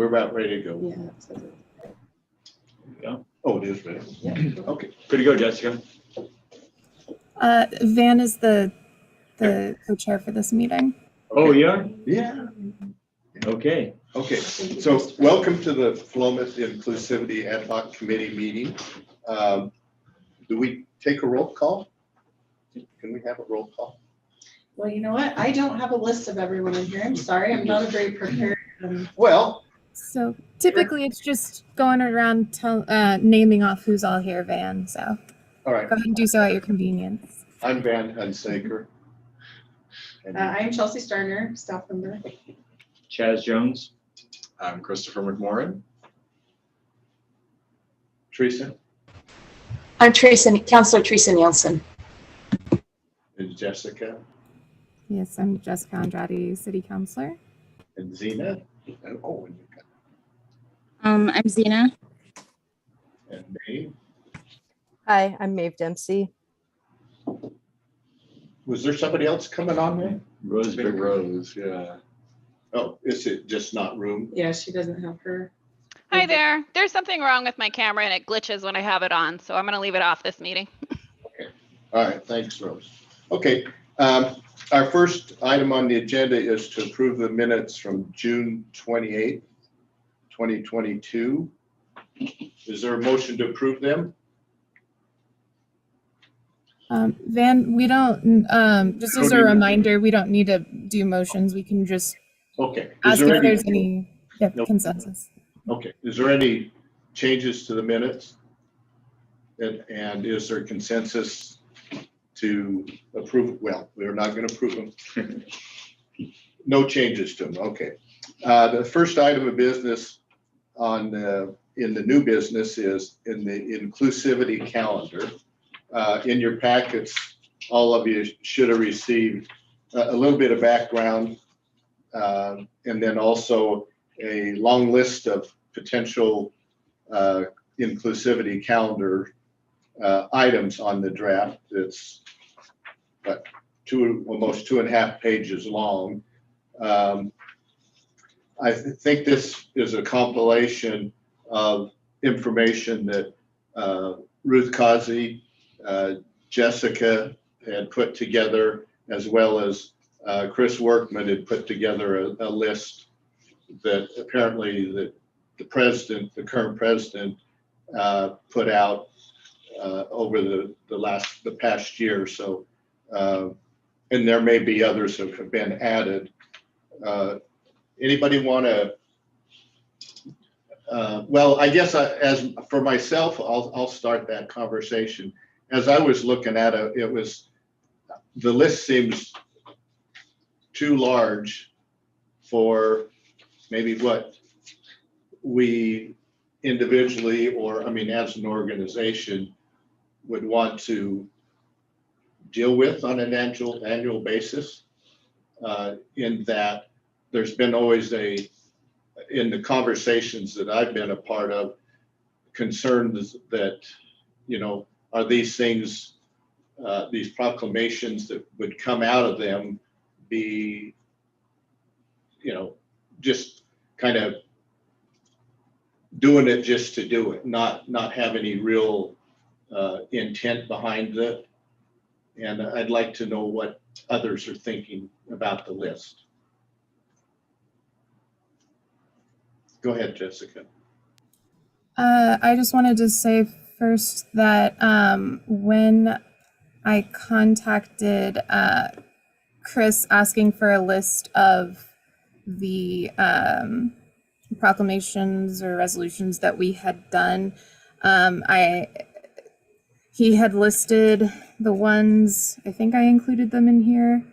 we're about ready to go. Yeah. it says it. Yeah. Oh, it is ready. Yeah. Okay. Good to go, Jessica. Van is the co-chair for this meeting. Oh, yeah? Yeah. Okay. Okay. So welcome to the Philomath Inclusivity Ad Hoc Committee meeting. Do we take a roll call? Can we have a roll call? Well, you know what? I don't have a list of everyone in here. I'm sorry. I'm not a very prepared. Well, So typically it's just going around naming off who's all here, Van. So all right. go ahead and do so at your convenience. I'm Van Hunsaker. And I'm Chelsea Starner, staff member. Chaz Jones. I'm Christopher McMorrin. Teresa I'm Councilor Teresa Nielsen. and Jessica Yes, I'm Jessica Andrade, City Councilor. and Zena. Oh, and you got I'm Zena. and Maeve. Hi, I'm Maeve Dempsey. Was there somebody else coming on there? Rose Big Big Rose, yeah. Oh, is it just not room? Yeah, she doesn't have her. Hi there. There's something wrong with my camera and it glitches when I have it on, so I'm going to leave it off this meeting. All right, thanks, Rose. Okay, our first item on the agenda is to approve the minutes from June 28th, 2022. Is there a motion to approve them? Van, we don't, just as a reminder, we don't need to do motions. We can just Okay. ask if there's any Nope. consensus. Okay, is there any changes to the minutes? And is there consensus to approve? Well, we're not going to approve them. No changes to them, okay. The first item of business in the new business is in the inclusivity calendar. In your packets, all of you should have received a little bit of background and then also a long list of potential inclusivity calendar items on the draft. It's almost 2.5 pages long. I think this is a compilation of information that Ruth Causey, Jessica had put together, as well as Chris Workman had put together a list that apparently the current president, put out over the past year. So, and there may be others that have been added. Anybody want to? Well, I guess as for myself, I'll start that conversation. As I was looking at it, the list seems too large for maybe what we individually, or I mean, as an organization, would want to deal with on an annual basis. In that there's been always in the conversations that I've been a part of, concerns that, are these things, these proclamations that would come out of them be, just kind of doing it just to do it, not have any real intent behind it. And I'd like to know what others are thinking about the list. Go ahead, Jessica. I just wanted to say first that when I contacted Chris asking for a list of the proclamations or resolutions that we had done, he had listed the ones, I think I included them in here.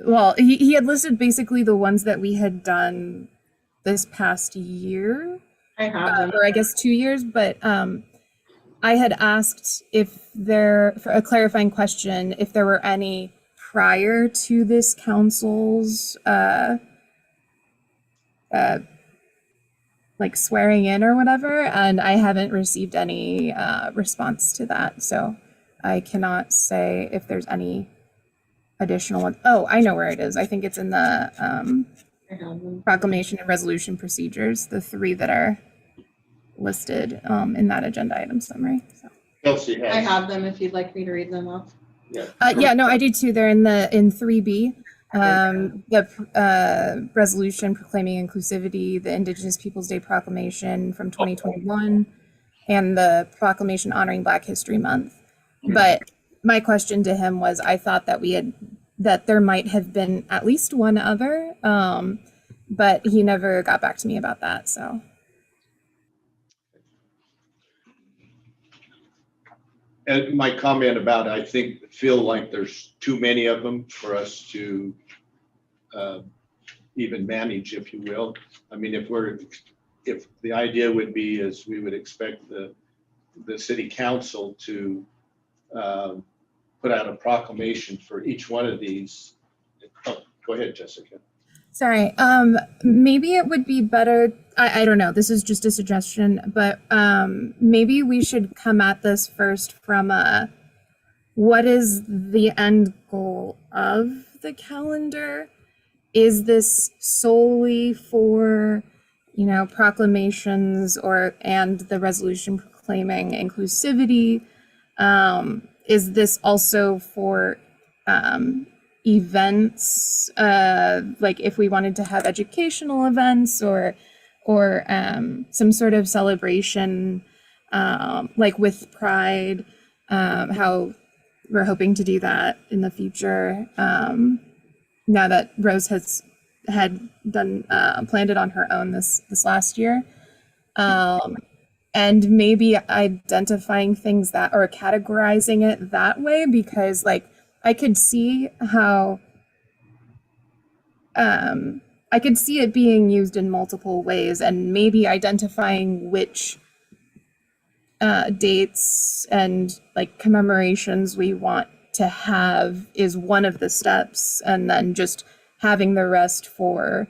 Well, he had listed basically the ones that we had done this past year, I have them. or I guess 2 years, but I had asked for a clarifying question, if there were any prior to this council's like swearing in or whatever, and I haven't received any response to that, so I cannot say if there's any additional one. Oh, I know where it is. I think it's in the I have them. Proclamation and Resolution procedures, the three that are listed in that agenda item summary. So. Kelsey I has. have them if you'd like me to read them off. Yeah, no, I do too. They're in 3B. The resolution proclaiming inclusivity, the Indigenous Peoples Day Proclamation from 2021, and the proclamation honoring Black History Month. But my question to him was, I thought that there might have been at least one other, but he never got back to me about that. So. And my comment about, I feel like there's too many of them for us to even manage, if you will. I mean, if the idea would be is we would expect the city council to put out a proclamation for each one of these. Oh, go ahead, Jessica. Sorry, maybe it would be better, I don't know, this is just a suggestion, but maybe we should come at this first from what is the end goal of the calendar? Is this solely for, proclamations and the resolution proclaiming inclusivity? Is this also for events, like if we wanted to have educational events or some sort of celebration, like with Pride, how we're hoping to do that in the future, now that Rose had done planned it on her own this last year, and maybe identifying things that or categorizing it that way, because I could see how I could see it being used in multiple ways, and maybe identifying which dates and commemorations we want to have is one of the steps, and then just having the rest for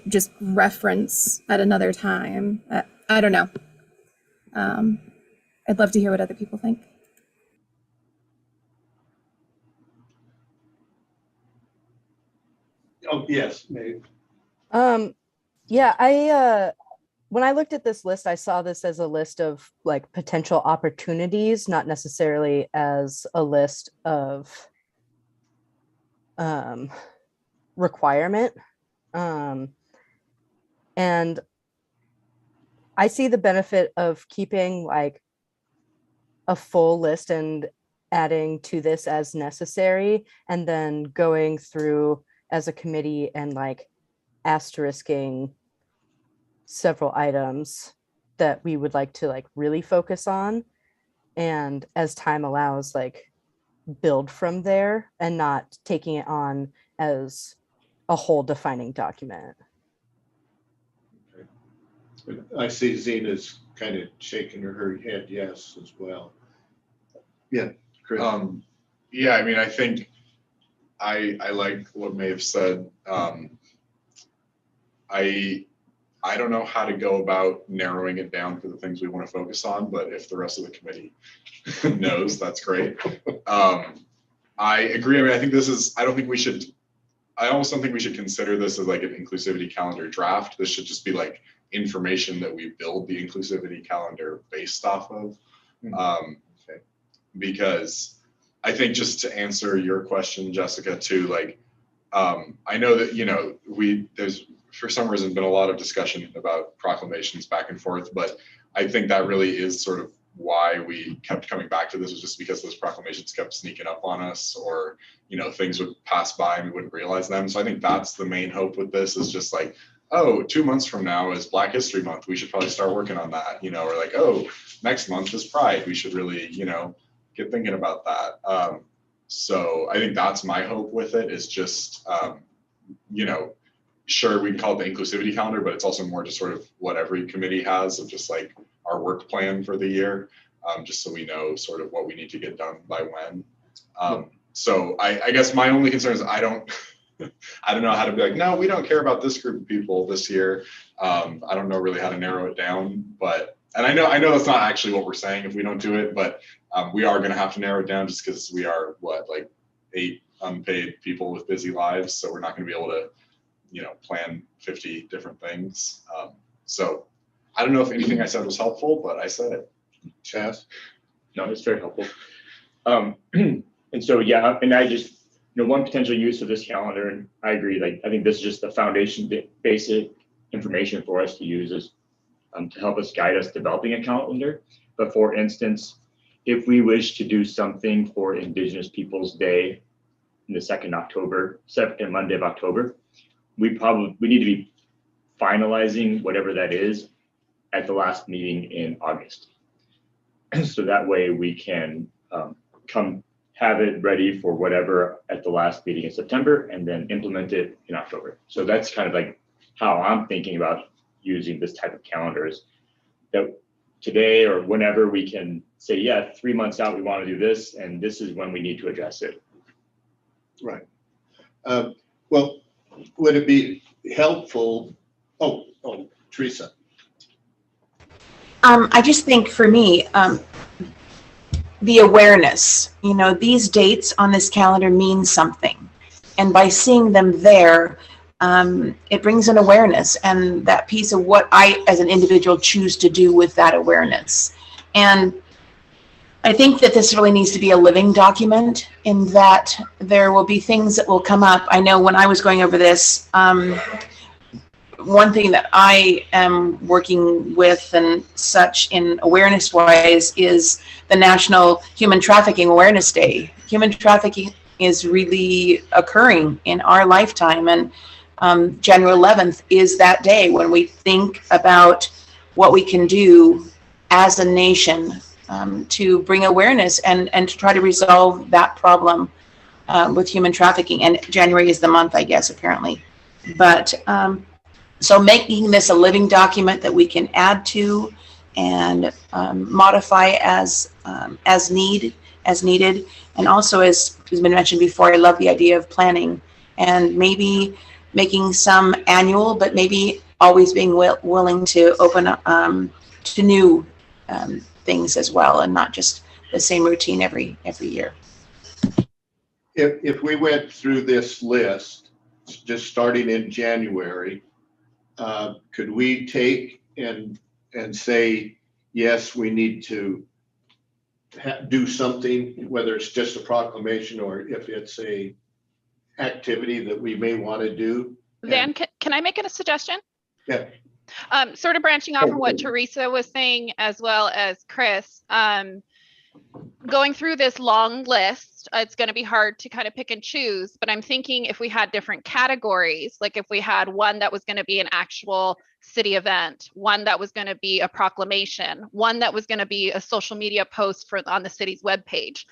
just reference at another time. I don't know. I'd love to hear what other people think. Oh, yes, Maeve. Yeah, when I looked at this list, I saw this as a list of potential opportunities, not necessarily as a list of requirement. And I see the benefit of keeping a full list and adding to this as necessary, and then going through as a committee and asterisking several items that we would like to really focus on, and as time allows build from there, and not taking it on as a whole defining document. I see Zena's kind of shaking her head yes as well. Yeah, Chris. Yeah, I mean, I think I like what Maeve said. I don't know how to go about narrowing it down for the things we want to focus on, but if the rest of the committee knows, that's great. I agree. I mean, I think I almost don't think we should consider this as an inclusivity calendar draft. This should just be information that we build the inclusivity calendar based off of. Because I think, just to answer your question, Jessica, too, I know that, there's for some reason been a lot of discussion about proclamations back and forth, but I think that really is sort of why we kept coming back to this, was just because those proclamations kept sneaking up on us, or, things would pass by and we wouldn't realize them. So I think that's the main hope with this, is just oh, 2 months from now is Black History Month. We should probably start working on that, or oh, next month is Pride. We should really, get thinking about that. So I think that's my hope with it, is just, sure, we can call it the inclusivity calendar, but it's also more just sort of what every committee has, of just our work plan for the year, just so we know sort of what we need to get done by when. So I guess my only concern is I don't know how to be no, we don't care about this group of people this year. I don't know really how to narrow it down, and I know that's not actually what we're saying if we don't do it, but we are going to have to narrow it down, just because we are 8 unpaid people with busy lives, so we're not going to be able to plan 50 different things. So I don't know if anything I said was helpful, but I said it. Chaz? No, it's very helpful. And so, yeah, and I just, one potential use of this calendar, and I agree, like, I think this is just the foundation, basic information for us to use is to help us guide us developing a calendar. But for instance, if we wish to do something for Indigenous Peoples Day in the second Monday of October, we need to be finalizing whatever that is at the last meeting in August. So that way we can have it ready for whatever at the last meeting in September and then implement it in October. So that's kind of like how I'm thinking about using this type of calendars, that today or whenever we can say, yeah, 3 months out, we want to do this, and this is when we need to address it. Right. Well, would it be helpful? Oh, Teresa. I just think for me, the awareness, these dates on this calendar mean something. And by seeing them there, it brings an awareness and that piece of what I, as an individual, choose to do with that awareness. And I think that this really needs to be a living document, in that there will be things that will come up. I know when I was going over this, one thing that I am working with and such in awareness wise is the National Human Trafficking Awareness Day. Human trafficking is really occurring in our lifetime, and January 11th is that day when we think about what we can do as a nation to bring awareness and to try to resolve that problem with human trafficking. And January is the month, I guess, apparently. But so making this a living document that we can add to and modify as needed. And also, as has been mentioned before, I love the idea of planning and maybe making some annual, but maybe always being willing to open up to new things as well, and not just the same routine every year. If we went through this list, just starting in January, could we take and say, yes, we need to do something, whether it's just a proclamation or if it's a activity that we may want to do? Van, can I make a suggestion? Yeah. Sort of branching off from what Teresa was saying, as well as Chris, going through this long list, it's going to be hard to kind of pick and choose, but I'm thinking if we had different categories, like if we had one that was going to be an actual city event, one that was going to be a proclamation, one that was going to be a social media post on the city's webpage.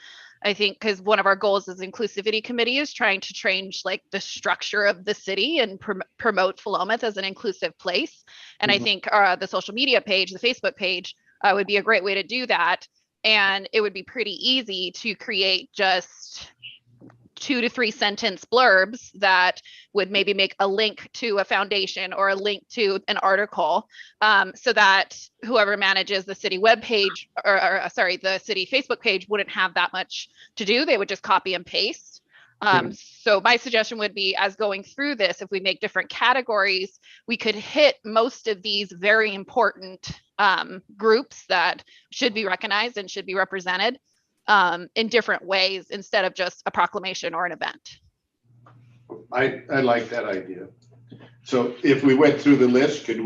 I think because one of our goals as Inclusivity Committee is trying to change like the structure of the city and promote Philomath as an inclusive place. And I think the social media page, the Facebook page, would be a great way to do that. And it would be pretty easy to create just 2 to 3 sentence blurbs that would maybe make a link to a foundation or a link to an article, so that whoever manages the city webpage or the city Facebook page wouldn't have that much to do. They would just copy and paste. So my suggestion would be, as going through this, if we make different categories, we could hit most of these very important groups that should be recognized and should be represented in different ways, instead of just a proclamation or an event. I like that idea. So if we went through the list, could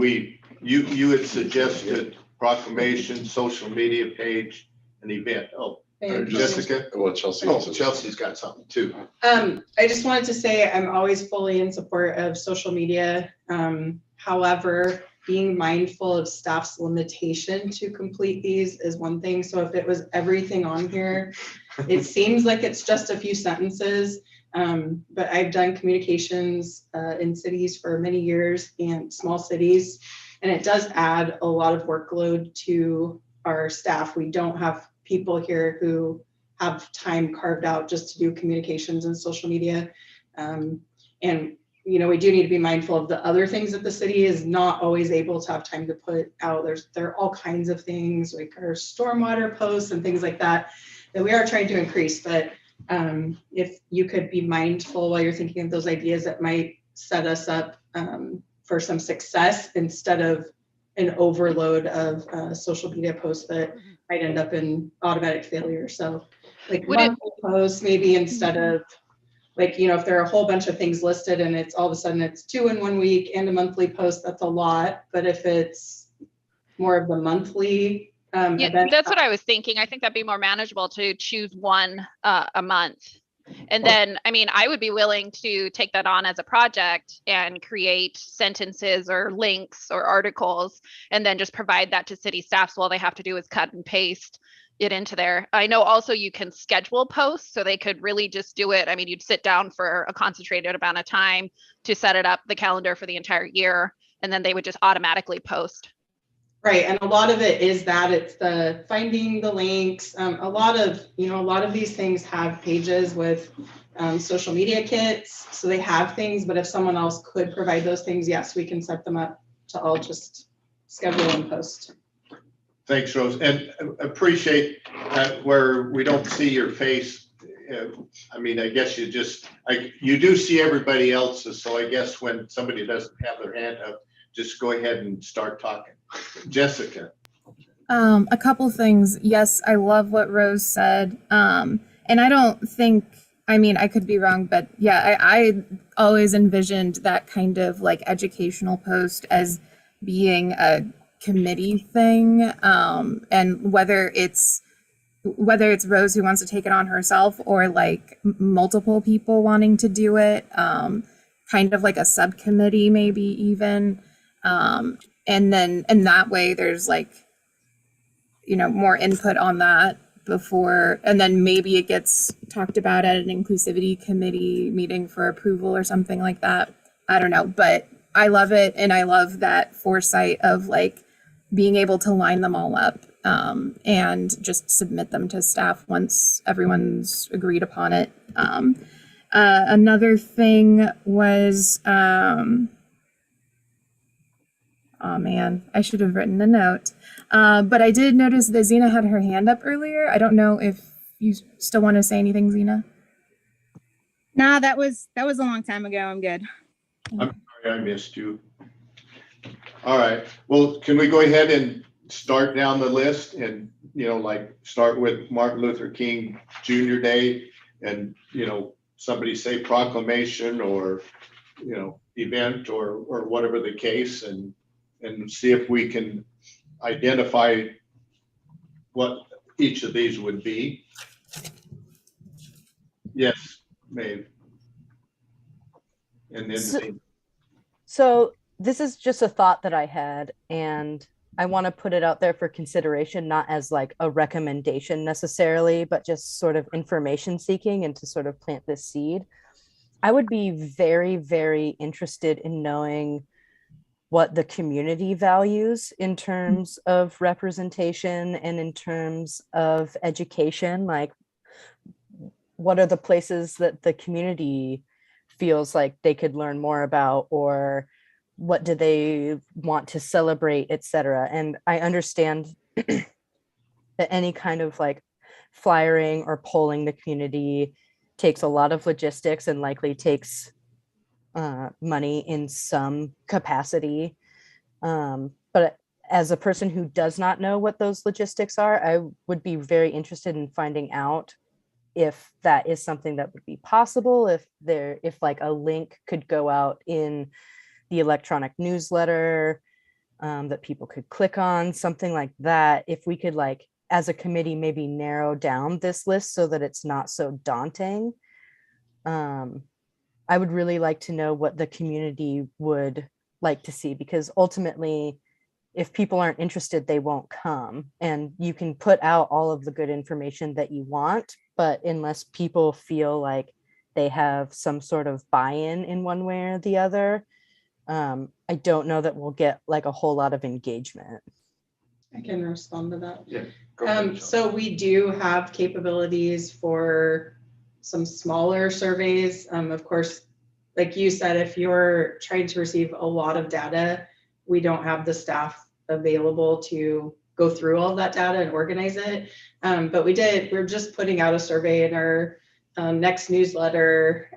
you had suggested proclamation, social media page, an event. Jessica? Well, Chelsea. Chelsea's got something too. I just wanted to say I'm always fully in support of social media. However, being mindful of staff's limitation to complete these is one thing. So if it was everything on here, it seems like it's just a few sentences. But I've done communications in cities for many years and small cities, and it does add a lot of workload to our staff. We don't have people here who have time carved out just to do communications and social media. And we do need to be mindful of the other things that the city is not always able to have time to put out. There are all kinds of things like our stormwater posts and things like that we are trying to increase. But if you could be mindful while you're thinking of those ideas that might set us up for some success instead of an overload of social media posts that might end up in automatic failure. So like monthly posts maybe instead of like, you know, if there are a whole bunch of things listed and it's all of a sudden it's 2 in 1 week and a monthly post, that's a lot. But if it's more of the monthly event, that's what I was thinking. I think that'd be more manageable to choose one a month. And then, I mean, I would be willing to take that on as a project and create sentences or links or articles, and then just provide that to city staff. So all they have to do is cut and paste it into there. I know also you can schedule posts, so they could really just do it. I mean, you'd sit down for a concentrated amount of time to set it up, the calendar for the entire year, and then they would just automatically post. right. And a lot of it is that it's the finding the links. A lot of these things have pages with social media kits. So they have things, but if someone else could provide those things, yes, we can set them up to all just schedule and post. Thanks, Rose, and appreciate where we don't see your face. I mean, I guess you do see everybody else's, so I guess when somebody doesn't have their hand up, just go ahead and start talking. Jessica. A couple things. Yes, I love what Rose said. And I don't think, I mean, I could be wrong, but yeah, I always envisioned that kind of like educational post as being a committee thing. And whether it's Rose who wants to take it on herself or like multiple people wanting to do it, kind of like a subcommittee, maybe even. And that way there's like, you know, more input on that before, and then maybe it gets talked about at an inclusivity committee meeting for approval or something like that. I don't know, but I love it. And I love that foresight of like being able to line them all up, and just submit them to staff once everyone's agreed upon it. Another thing was, oh man, I should have written a note. But I did notice that Zena had her hand up earlier. I don't know if you still want to say anything, Zena. Nah, that was a long time ago. I'm good. I'm sorry I missed you. All right. Well, can we go ahead and start down the list and, you know, like start with Martin Luther King Jr. Day and, you know, somebody say proclamation or, you know, event or whatever the case, and see if we can identify what each of these would be. Yes, Maeve. And then So this is just a thought that I had, and I want to put it out there for consideration, not as like a recommendation necessarily, but just sort of information seeking and to sort of plant this seed. I would be very, very interested in knowing what the community values in terms of representation and in terms of education. Like, what are the places that the community feels like they could learn more about, or what do they want to celebrate, etc. And I understand that any kind of like flyering or polling the community takes a lot of logistics and likely takes money in some capacity. But as a person who does not know what those logistics are, I would be very interested in finding out if that is something that would be possible, if like a link could go out in the electronic newsletter that people could click on, something like that. If we could, like, as a committee, maybe narrow down this list so that it's not so daunting. I would really like to know what the community would like to see, because ultimately, if people aren't interested, they won't come. And you can put out all of the good information that you want, but unless people feel like they have some sort of buy-in in one way or the other, I don't know that we'll get like a whole lot of engagement. I can respond to that. Yeah, go ahead, So we do have capabilities for some smaller surveys. Of course, like you said, if you're trying to receive a lot of data, we don't have the staff available to go through all of that data and organize it. But we're just putting out a survey in our next newsletter,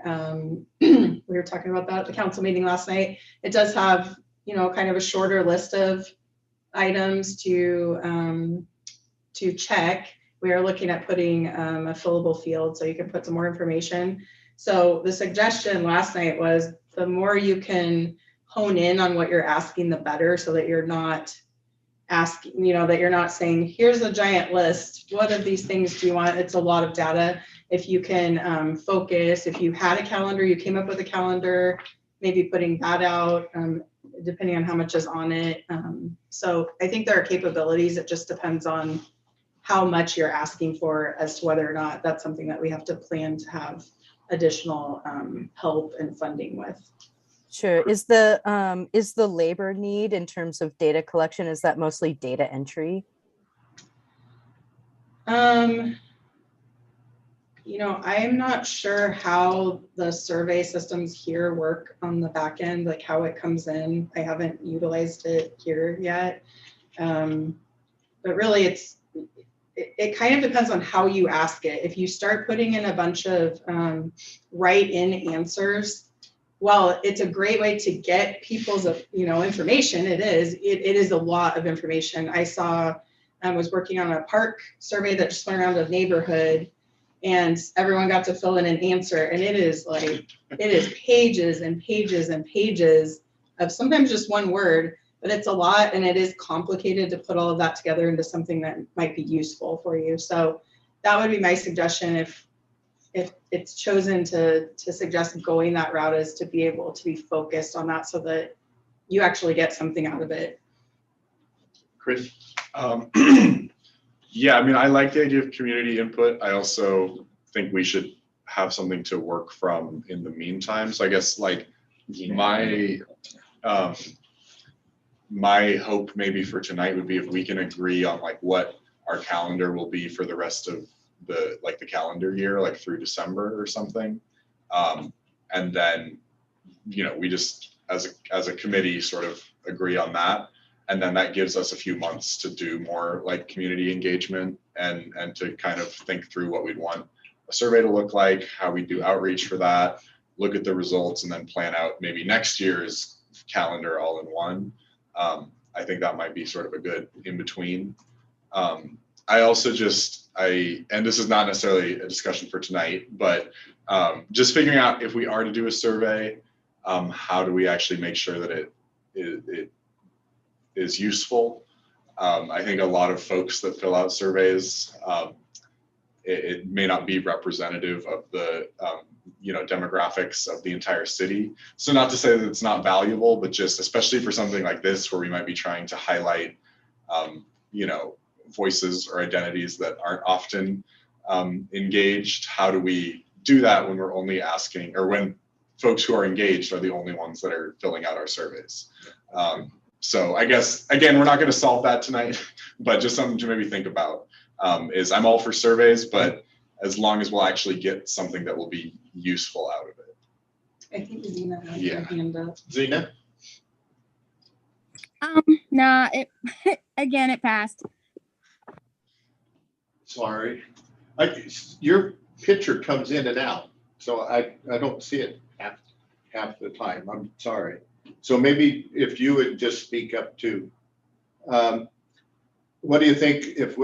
we were talking about that at the council meeting last night. It does have, you know, kind of a shorter list of items to check. We are looking at putting a fillable field so you can put some more information. So the suggestion last night was the more you can hone in on what you're asking, the better, so that you're not asking, you know, that you're not saying, here's a giant list. What of these things do you want? It's a lot of data. If you can focus, if you had a calendar, you came up with a calendar, maybe putting that out, depending on how much is on it. So I think there are capabilities. It just depends on how much you're asking for as to whether or not that's something that we have to plan to have additional help and funding with. Sure. Is the labor need in terms of data collection, is that mostly data entry? You know, I'm not sure how the survey systems here work on the back end, like how it comes in. I haven't utilized it here yet. But really it kind of depends on how you ask it. If you start putting in a bunch of write-in answers, well, it's a great way to get people's, you know, information. It is a lot of information. I was working on a park survey that just went around a neighborhood, and everyone got to fill in an answer. And it is pages and pages and pages of sometimes just one word, but it's a lot, and it is complicated to put all of that together into something that might be useful for you. So that would be my suggestion if it's chosen to suggest going that route, is to be able to be focused on that so that you actually get something out of it. Chris? Yeah, I mean, I like the idea of community input. I also think we should have something to work from in the meantime. So I guess like my hope maybe for tonight would be if we can agree on like what our calendar will be for the rest of the calendar year, like through December or something. And then, you know, we just as a committee sort of agree on that. And then that gives us a few months to do more like community engagement and to kind of think through what we'd want a survey to look like, how we do outreach for that, look at the results, and then plan out maybe next year's calendar all in one. I think that might be sort of a good in between. I also and this is not necessarily a discussion for tonight, but just figuring out if we are to do a survey, how do we actually make sure that it is useful? I think a lot of folks that fill out surveys, it may not be representative of the you know, demographics of the entire city. So not to say that it's not valuable, but just especially for something like this where we might be trying to highlight you know, voices or identities that aren't often engaged. How do we do that when we're only asking, or when folks who are engaged are the only ones that are filling out our surveys? So I guess, again, we're not going to solve that tonight, but just something to maybe think about is I'm all for surveys, but as long as we'll actually get something that will be useful out of it. I think Zena has her hand up. Zena? Nah, again, it passed. Sorry. Your picture comes in and out, so I don't see it half the time. I'm sorry. So maybe if you would just speak up too. What do you think if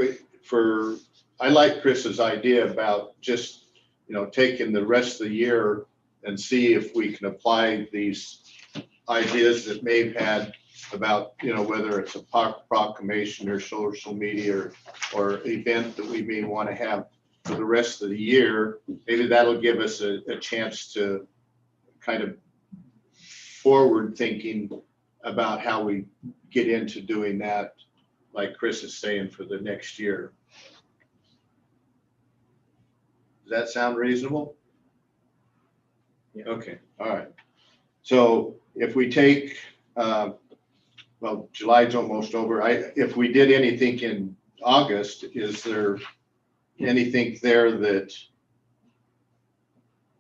I like Chris's idea about just, you know, taking the rest of the year and see if we can apply these ideas that Maeve had about, you know, whether it's a proclamation or social media or event that we may want to have for the rest of the year. Maybe that'll give us a chance to kind of forward thinking about how we get into doing that, like Chris is saying, for the next year. Does that sound reasonable? Yeah. Okay, all right. So if we take, well, July's almost over. If we did anything in August, is there anything there that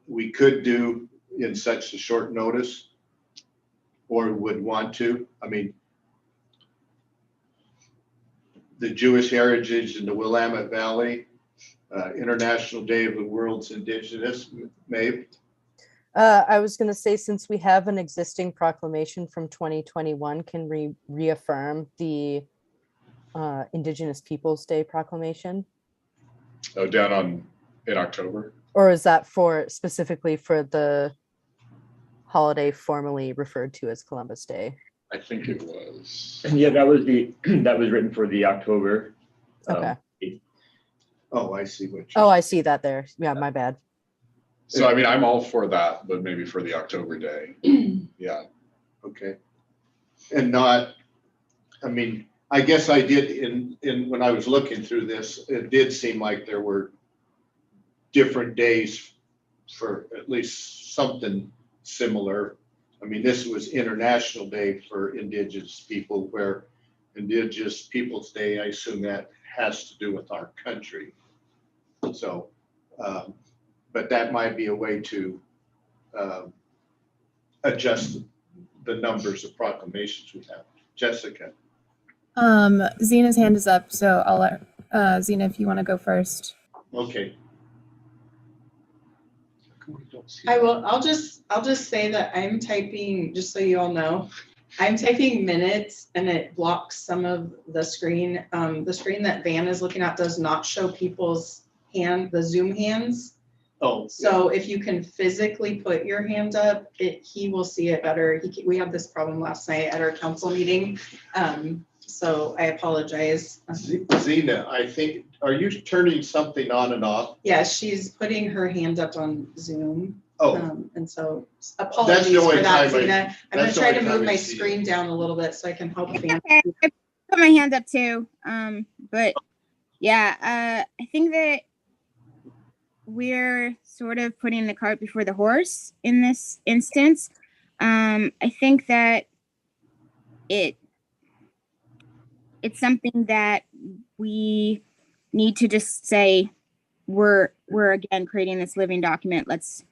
we could do in such a short notice or would want to? I mean, the Jewish Heritage in the Willamette Valley, International Day of the World's Indigenous, Maeve? I was going to say, since we have an existing proclamation from 2021, can we reaffirm the Indigenous Peoples Day proclamation? Oh, in October. Or is that specifically for the holiday formerly referred to as Columbus Day? I think it was. Yeah, that was written for the October. Okay. Oh, I see what Oh, you're, I see that there. Yeah, my bad. So I mean, I'm all for that, but maybe for the October day. Yeah. okay. And not, I mean, I guess I did when I was looking through this, it did seem like there were different days for at least something similar. I mean, this was International Day for Indigenous people, where Indigenous Peoples Day, I assume that has to do with our country. So, but that might be a way to adjust the numbers of proclamations we have. Jessica. Zena's hand is up, so I'll let Zena, if you want to go first. Okay. I'll just say that I'm typing, just so you all know, I'm typing minutes and it blocks some of the screen. The screen that Van is looking at does not show people's the Zoom hands. Oh, So if you can physically put your hand up, he will see it better. We had this problem last night at our council meeting. So I apologize. Zena, I think, are you turning something on and off? Yeah, she's putting her hand up on Zoom. Oh, And so That's apologies the only for that, time I- Zena. I'm gonna that's the try only to time move I my see it. screen down a little bit so I can help Van. Okay, I put my hand up too. But yeah, I think that we're sort of putting the cart before the horse in this instance. I think that it's something that we need to just say we're again creating this living document. Let's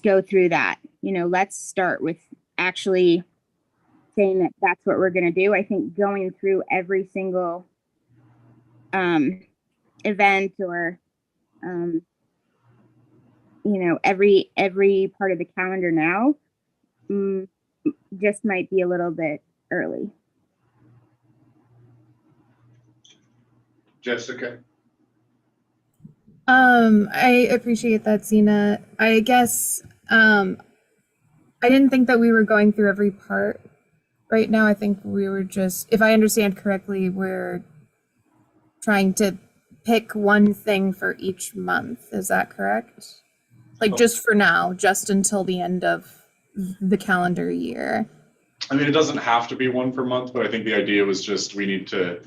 go through that. Let's start with actually saying that that's what we're going to do. I think going through every single event or every part of the calendar now just might be a little bit early. Jessica. I appreciate that, Zena. I guess I didn't think that we were going through every part right now. I think we were just, if I understand correctly, we're trying to pick one thing for each month. Is that correct? Like just for now, just until the end of the calendar year. I mean, it doesn't have to be one per month, but I think the idea was just we need to,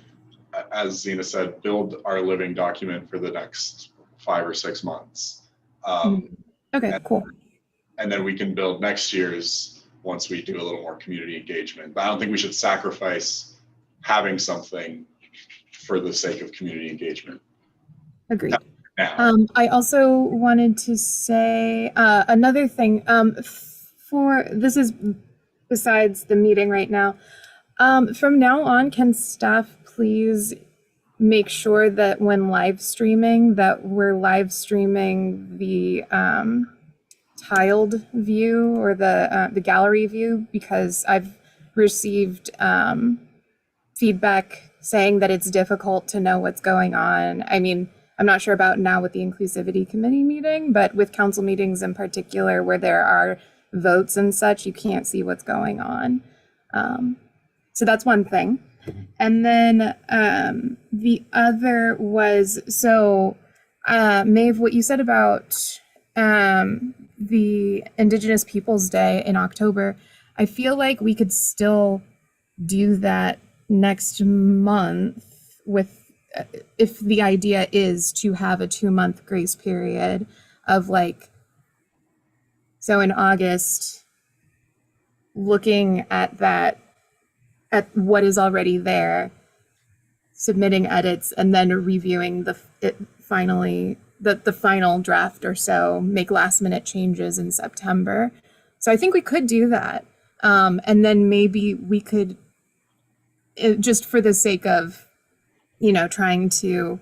as Zena said, build our living document for the next 5 or 6 months. Okay, cool. And then we can build next year's once we do a little more community engagement. But I don't think we should sacrifice having something for the sake of community engagement. Agreed. Now. I also wanted to say another thing. This is besides the meeting right now. From now on, can staff please make sure that when live streaming, that we're live streaming the tiled view or the gallery view, because I've received feedback saying that it's difficult to know what's going on. I mean, I'm not sure about now with the Inclusivity Committee meeting, but with council meetings in particular, where there are votes and such, you can't see what's going on. So that's one thing. And then the other was, so Maeve, what you said about the Indigenous Peoples Day in October, I feel like we could still do that next month if the idea is to have a 2-month grace period of so in August, looking at that, at what is already there, submitting edits, and then reviewing the final draft or so, make last minute changes in September. So I think we could do that. And then maybe we could, just for the sake of, trying to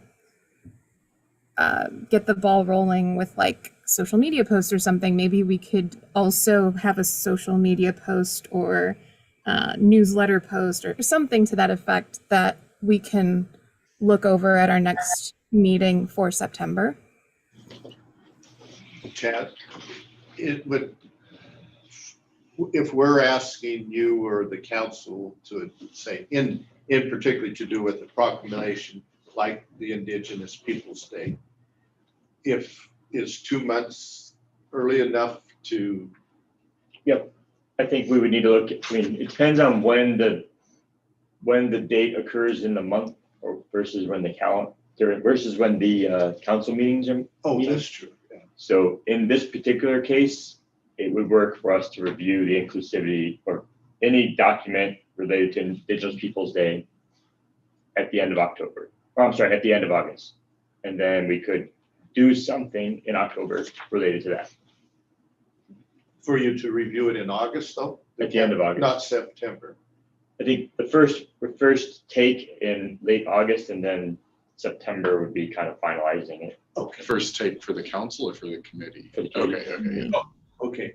get the ball rolling with like social media posts or something, maybe we could also have a social media post or newsletter post or something to that effect that we can look over at our next meeting for September. Chad, it would, if we're asking you or the council to say, in particularly to do with the proclamation, like the Indigenous Peoples' Day, if is 2 months early enough to, Yep. I think we would need to look at, I mean, it depends on when the date occurs in the month or versus when the council meetings are. oh, meetings. that's true. Yeah. So in this particular case, it would work for us to review the inclusivity or any document related to Indigenous Peoples' Day at the end of October. Oh, I'm sorry, at the end of August. And then we could do something in October related to that. For you to review it in August, though? At the end of August. Not September. I think the first take in late August and then September would be kind of finalizing it. Okay. First take for the council or for the committee? For the committee. Okay. Okay.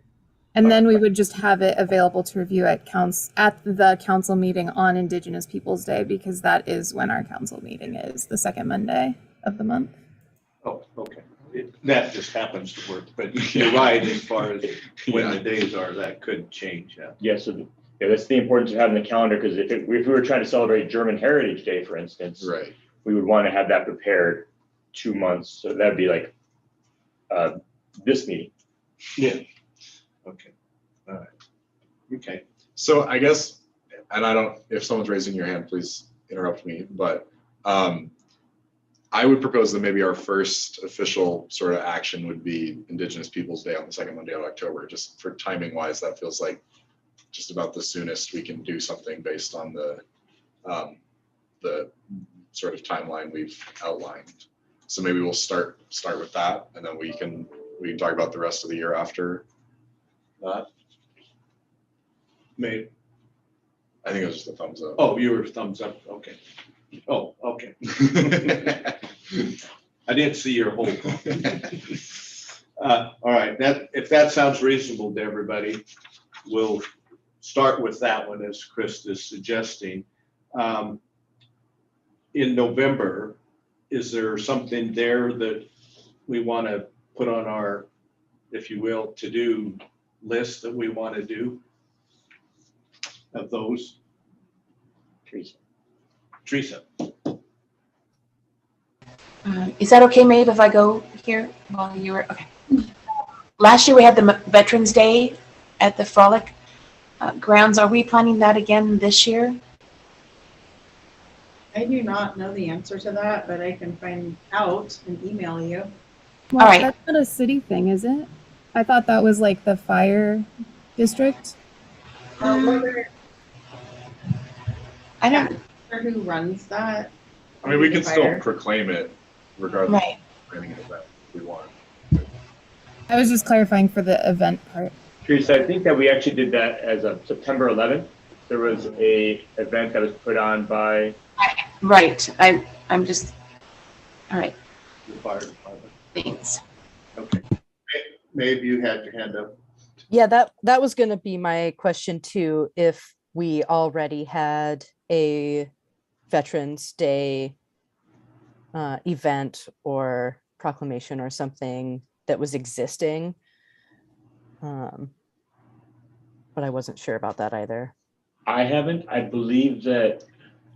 And then we would just have it available to review at the council meeting on Indigenous Peoples' Day, because that is when our council meeting is, the second Monday of the month. Oh, okay. That just happens to work, but you're right, as far as when the days are, that could change, yeah. Yeah, so that's the importance of having the calendar, because if we were trying to celebrate German Heritage Day, for instance, Right. we would want to have that prepared 2 months. So that'd be like this meeting. Yeah. Okay. All right. Okay. So I guess, and I don't, if someone's raising your hand, please interrupt me, but I would propose that maybe our first official sort of action would be Indigenous Peoples' Day on the second Monday of October. Just for timing wise, that feels like just about the soonest we can do something based on the sort of timeline we've outlined. So maybe we'll start with that, and then we can talk about the rest of the year after that. Maybe. I think it was just a thumbs up. Oh, you were thumbs up. Okay. Oh, okay. I didn't see your whole. All right. If that sounds reasonable to everybody, we'll start with that one, as Chris is suggesting. In November, is there something there that we want to put on our, if you will, to-do list that we want to do of those? Teresa. Is that okay, Maeve, if I go here while you were, okay. Last year we had the Veterans Day at the Frolic grounds. Are we planning that again this year? I do not know the answer to that, but I can find out and email you. Well, All right. That's not a city thing, is it? I thought that was like the fire district. Whether I don't, or who runs that? I mean, we can still Fire. proclaim it regardless right. of any event we want. I was just clarifying for the event part. Teresa, I think that we actually did that as of September 11th. There was a event that was put on by. Right. I'm just, all right, The fire department. thanks. Okay. Maybe you had your hand up. Yeah, that was going to be my question too. If we already had a Veterans Day event or proclamation or something that was existing, but I wasn't sure about that either. I haven't. I believe that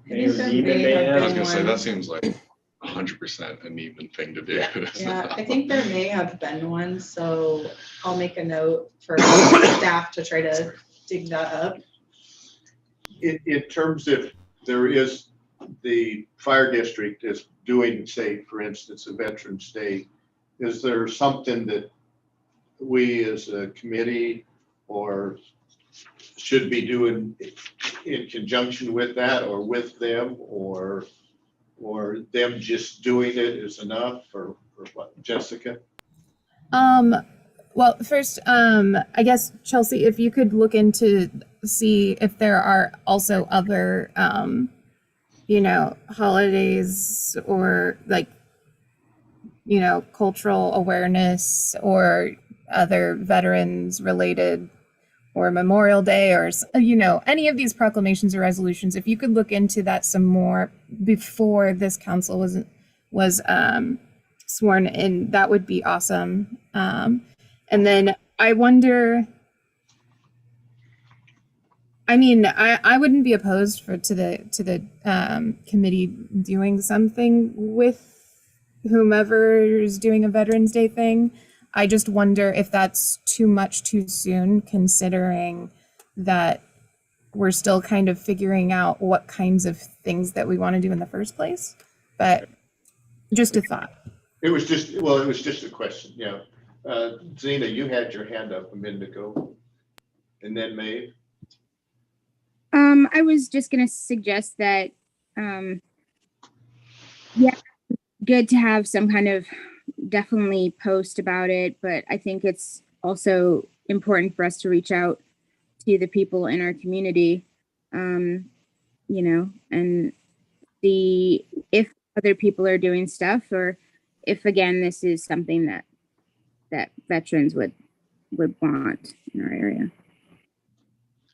I think there Neiman may may have I have. was gonna say, one. that seems like 100% an even thing to do. Yeah, I think there may have been one, so I'll make a note for staff to try to dig that up. In terms of, there is, the fire district is doing, say, for instance, a Veterans Day. Is there something that we as a committee or should be doing in conjunction with that, or with them, or them just doing it is enough, or what, Jessica? Well, first, I guess, Chelsea, if you could look into see if there are also other, holidays or like you know, cultural awareness or other veterans related, or Memorial Day, or, you know, any of these proclamations or resolutions, if you could look into that some more before this council was sworn in, that would be awesome. And then I wonder, I mean, I wouldn't be opposed to the committee doing something with whomever is doing a Veterans Day thing. I just wonder if that's too much too soon, considering that we're still kind of figuring out what kinds of things that we want to do in the first place. But just a thought. It was just a question, yeah. Zena, you had your hand up a minute ago. And then Maeve. I was just gonna suggest that, yeah, good to have some kind of definitely post about it, but I think it's also important for us to reach out to the people in our community, you know, and see if other people are doing stuff, or if again this is something that veterans would want in our area.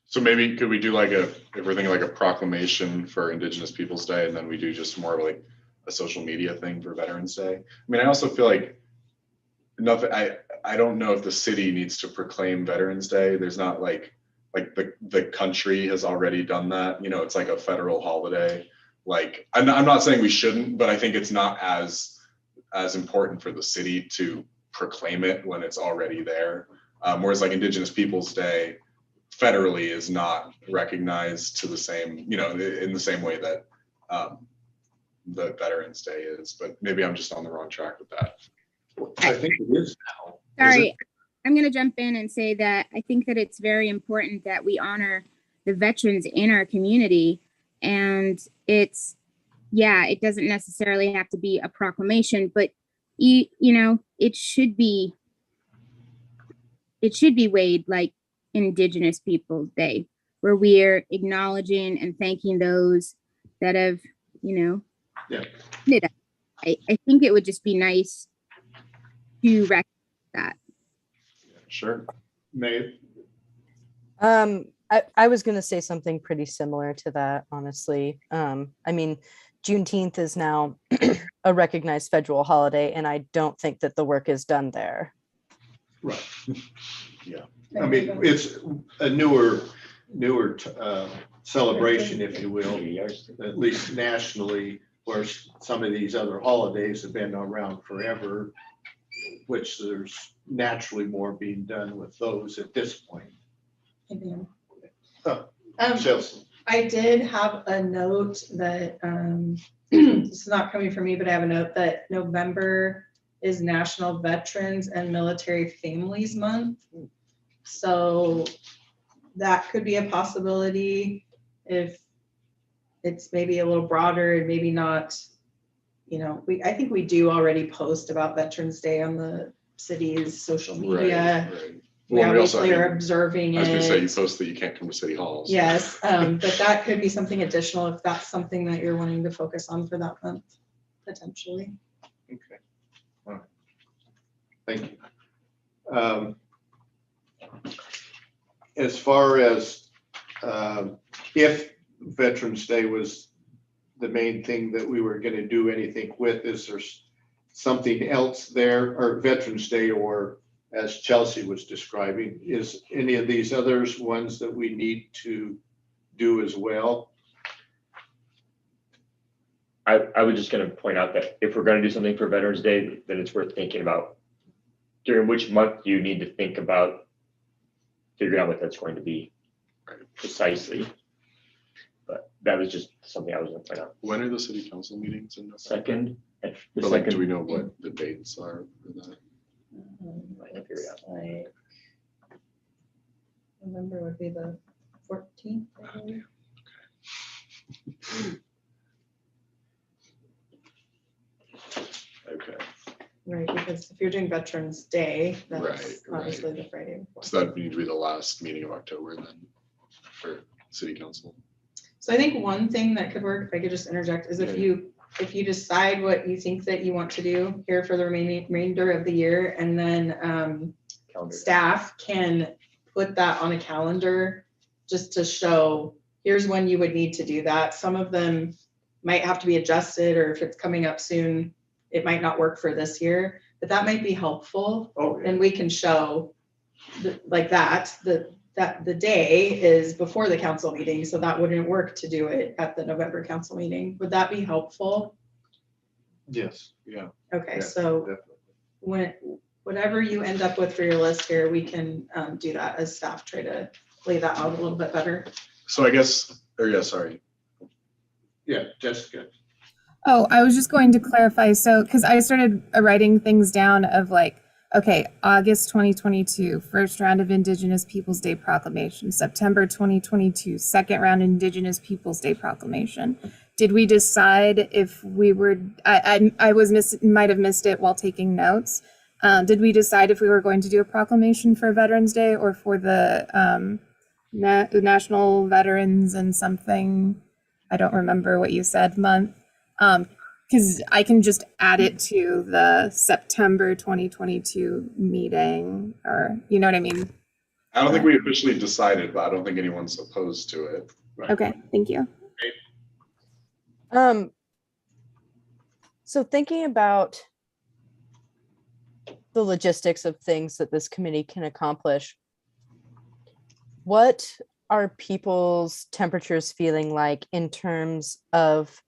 So maybe could we do like if we're thinking like a proclamation for Indigenous Peoples Day, and then we do just more of like a social media thing for Veterans Day? I mean, I also feel like I don't know if the city needs to proclaim Veterans Day. There's not like the country has already done that. You know, it's like a federal holiday. Like I'm not saying we shouldn't, but I think it's not as important for the city to proclaim it when it's already there. Whereas like Indigenous Peoples Day federally is not recognized to the same, you know, in the same way that the Veterans Day is. But maybe I'm just on the wrong track with that. I think it is now. Sorry, I'm going to jump in and say that I think that it's very important that we honor the veterans in our community. And it's, yeah, it doesn't necessarily have to be a proclamation, but you know, it should be weighed like Indigenous Peoples Day, where we're acknowledging and thanking those that have, you know, yeah. I think it would just be nice to recognize that. Sure. Maeve. I was going to say something pretty similar to that, honestly. I mean, Juneteenth is now a recognized federal holiday, and I don't think that the work is done there. Right. Yeah. I mean, it's a newer celebration, if you will, at least nationally, where some of these other holidays have been around forever, which there's naturally more being done with those at this point. Chelsea. I did have a note that it's not coming from me, but I have a note that November is National Veterans and Military Families Month. So that could be a possibility if it's maybe a little broader and maybe not, you know, I think we do already post about Veterans Day on the city's social media. Right. We Well, obviously are observing I was going to say, you it. post that you can't come to City Hall. So. Yes, but that could be something additional if that's something that you're wanting to focus on for that month, potentially. Okay. All right. Thank you. As far as if Veterans Day was the main thing that we were going to do anything with, is there something else there, or Veterans Day, or as Chelsea was describing, is any of these others ones that we need to do as well? I was just going to point out that if we're going to do something for Veterans Day, then it's worth thinking about during which month do you need to think about figuring out what that's going to be precisely. But that was just something I was going to point out. When are the city council meetings in November? Second. But like, do we know what the dates are for that? Like November would be the 14th. Okay. Right, because if you're doing Veterans Day, that's Right. obviously the Friday before. So that would need to be the last meeting of October then for city council. So I think one thing that could work, if I could just interject, is if you if you decide what you think that you want to do here for the remainder of the year, and then Calendar. staff can put that on a calendar just to show, here's when you would need to do that. Some of them might have to be adjusted, or if it's coming up soon, it might not work for this year, but that might be helpful. Oh, yeah. And we can show like that the day is before the council meeting, so that wouldn't work to do it at the November council meeting. Would that be helpful? Yes, yeah. Okay, Yeah, so definitely. whatever you end up with for your list here, we can do that as staff, try to lay that out a little bit better. So I guess, or yeah, sorry. Yeah, Jessica. Oh, I was just going to clarify. So, because I started writing things down of like, okay, August 2022, first round of Indigenous Peoples Day proclamation. September 2022, second round Indigenous Peoples Day proclamation. Did we decide if we were, might have missed it while taking notes. Did we decide if we were going to do a proclamation for Veterans Day or for the National Veterans and something? I don't remember what you said, month. Because I can just add it to the September 2022 meeting, or you know what I mean? I don't think we officially decided, but I don't think anyone's opposed to it. Right. Okay, thank you. So thinking about the logistics of things that this committee can accomplish, what are people's temperatures feeling like in terms of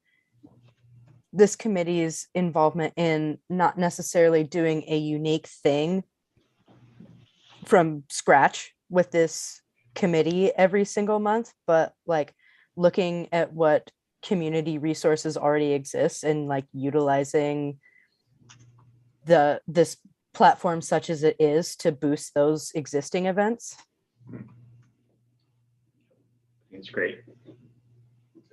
this committee's involvement in not necessarily doing a unique thing from scratch with this committee every single month, but like looking at what community resources already exist and like utilizing this platform such as it is to boost those existing events? It's great.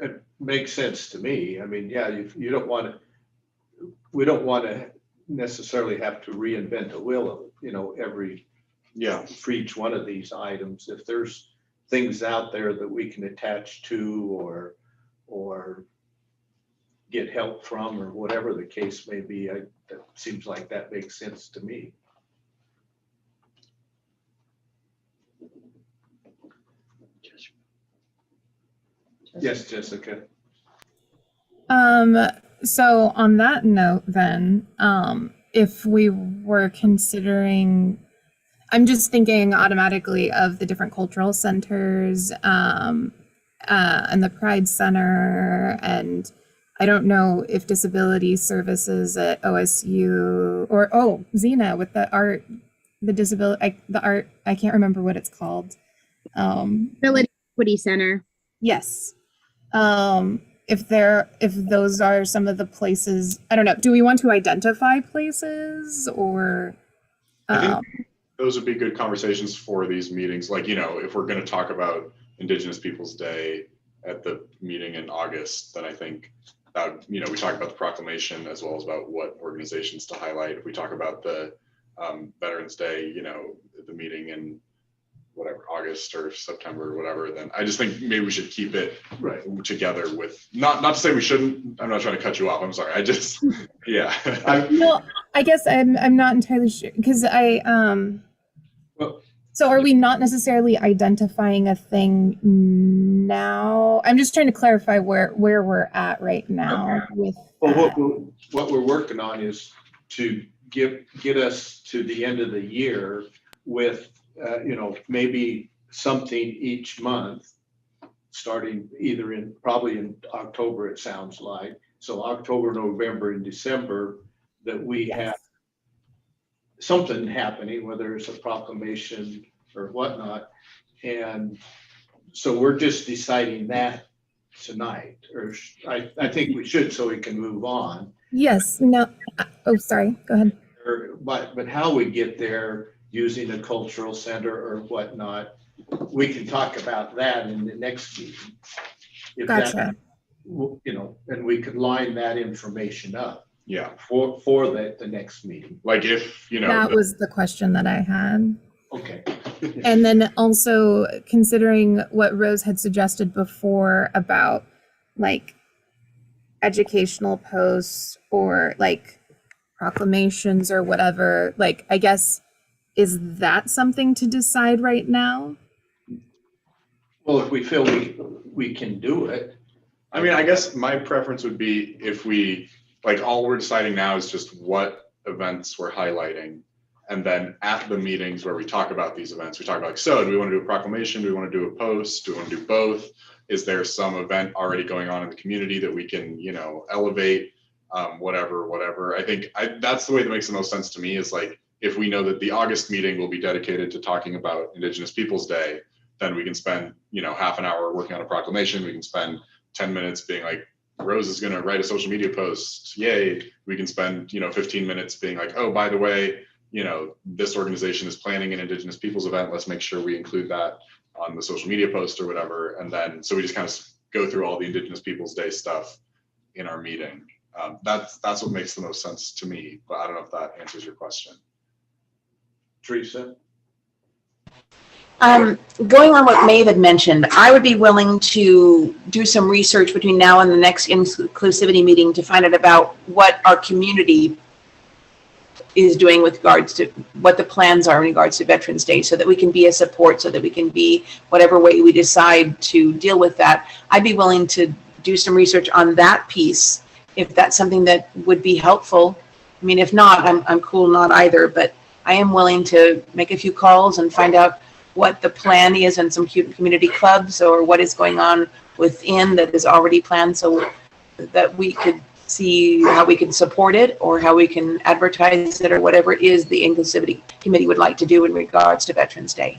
It makes sense to me. I mean, yeah, you don't want to, we don't want to necessarily have to reinvent the wheel, every, for each one of these items. If there's things out there that we can attach to or get help from, or whatever the case may be, that seems like that makes sense to me. Yes, Jessica. So on that note, then, if we were considering, I'm just thinking automatically of the different cultural centers, and the Pride Center, and I don't know if disability services at OSU or Xena with the art, I can't remember what it's called. Ability Equity Center. Yes. If those are some of the places, I don't know, do we want to identify places or? I think those would be good conversations for these meetings. Like, if we're going to talk about Indigenous Peoples Day at the meeting in August, then I think we talk about the proclamation as well as about what organizations to highlight. If we talk about the Veterans Day, the meeting in whatever, August or September or whatever, then I just think maybe we should keep it right together with, not to say we shouldn't, I'm not trying to cut you off, I'm sorry, I just, yeah. No, I guess I'm not entirely sure, because well, so are we not necessarily identifying a thing now? I'm just trying to clarify where we're at right now with well, what we're working on is to get us to the end of the year with maybe something each month, starting probably in October, it sounds like. So October, November, and December, that we have something happening, whether it's a proclamation or whatnot. And so we're just deciding that tonight, or I think we should, so we can move on. Yes, no, oh, sorry, go ahead. But how we get there using a cultural center or whatnot, we can talk about that in the next meeting. Gotcha. And we could line that information up. Yeah. For the next meeting. Like if, That was the question that I had. Okay. And then also considering what Rose had suggested before about like educational posts or like proclamations or whatever, like, I guess, is that something to decide right now? Well, if we feel we can do it. I mean, I guess my preference would be if we, like, all we're deciding now is just what events we're highlighting. And then at the meetings where we talk about these events, we talk about, like, so do we want to do a proclamation? Do we want to do a post? Do we want to do both? Is there some event already going on in the community that we can, you know, elevate? Whatever. I think that's the way that makes the most sense to me, is like, if we know that the August meeting will be dedicated to talking about Indigenous Peoples Day, then we can spend, you know, half an hour working on a proclamation. We can spend 10 minutes being like, Rose is going to write a social media post. Yay. We can spend, you know, 15 minutes being like, oh, by the way, you know, this organization is planning an Indigenous Peoples event. Let's make sure we include that on the social media post or whatever. And then, so we just kind of go through all the Indigenous Peoples Day stuff in our meeting. That's what makes the most sense to me, but I don't know if that answers your question. Teresa? Going on what Maeve had mentioned, I would be willing to do some research between now and the next inclusivity meeting to find out about what our community is doing with regards to what the plans are in regards to Veterans Day, so that we can be a support, so that we can be whatever way we decide to deal with that. I'd be willing to do some research on that piece if that's something that would be helpful. I mean, if not, I'm cool not either, but I am willing to make a few calls and find out what the plan is in some community clubs, or what is going on within that is already planned, so that we could see how we can support it or how we can advertise it, or whatever it is the Inclusivity Committee would like to do in regards to Veterans Day.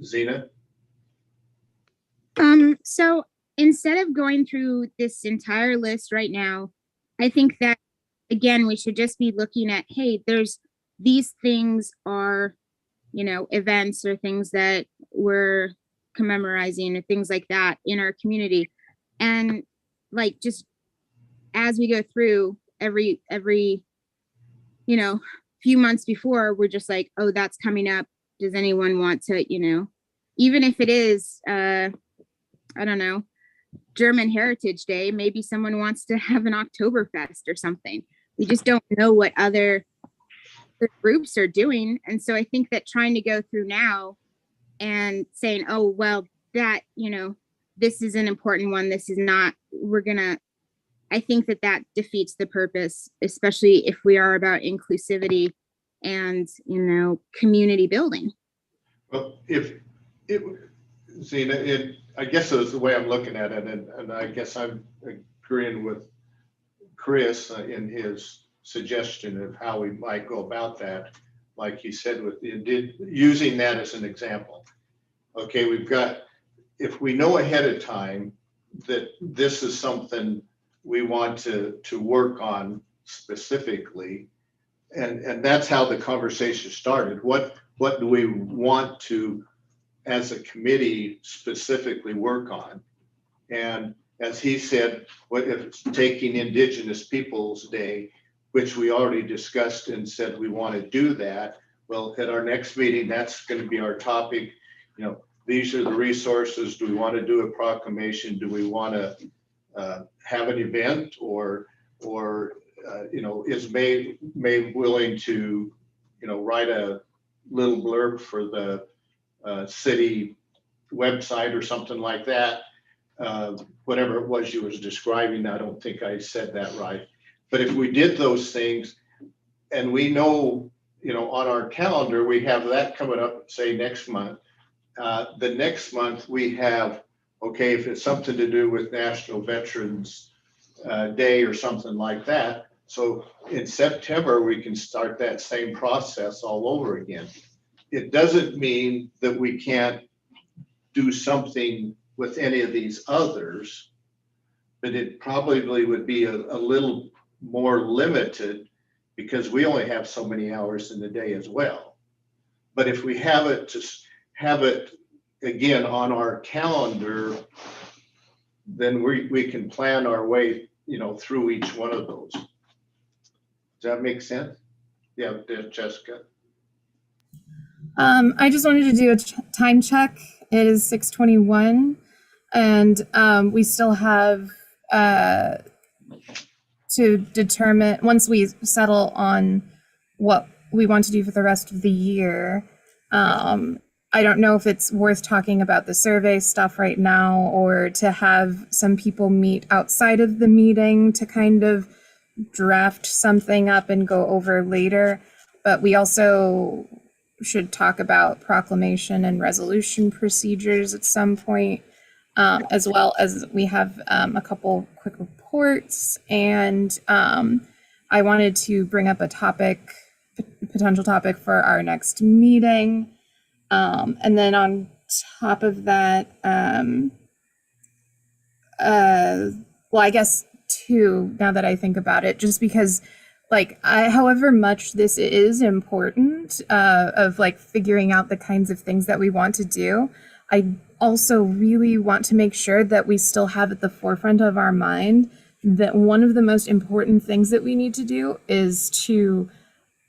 Zena? So instead of going through this entire list right now, I think that, again, we should just be looking at, hey, there's these things are, you know, events or things that we're commemorizing or things like that in our community. And like, just as we go through every, you know, few months before, we're just like, oh, that's coming up. Does anyone want to, you know, even if it is, I don't know, German Heritage Day, maybe someone wants to have an Oktoberfest or something. We just don't know what other groups are doing. And so I think that trying to go through now and saying, oh, well, that, you know, this is an important one, this is not, I think that defeats the purpose, especially if we are about inclusivity and, you know, community building. Well, Zena, I guess that's the way I'm looking at it, and I guess I'm agreeing with Chris in his suggestion of how we might go about that. Like he said, using that as an example. Okay, if we know ahead of time that this is something we want to work on specifically, and that's how the conversation started. What do we want to, as a committee, specifically work on? And as he said, what if it's taking Indigenous Peoples Day, which we already discussed and said we want to do that. Well, at our next meeting, that's going to be our topic. You know, these are the resources. Do we want to do a proclamation? Do we want to have an event, or you know, is May willing to, you know, write a little blurb for the city website or something like that? Whatever it was you was describing, I don't think I said that right. But if we did those things, and we know, you know, on our calendar, we have that coming up, say next month. The next month we have, okay, if it's something to do with National Veterans Day or something like that. So in September, we can start that same process all over again. It doesn't mean that we can't do something with any of these others, but it probably would be a little more limited, because we only have so many hours in the day as well. But if we have it again on our calendar, then we can plan our way, you know, through each one of those. Does that make sense? Yeah, Jessica. I just wanted to do a time check. It is 6:21. And we still have to determine, once we settle on what we want to do for the rest of the year, I don't know if it's worth talking about the survey stuff right now, or to have some people meet outside of the meeting to kind of draft something up and go over later. But we also should talk about proclamation and resolution procedures at some point, as well as we have a couple quick reports. And I wanted to bring up a potential topic for our next meeting. And then on top of that, well, I guess two, now that I think about it, just because like however much this is important, of like figuring out the kinds of things that we want to do, I also really want to make sure that we still have at the forefront of our mind that one of the most important things that we need to do is to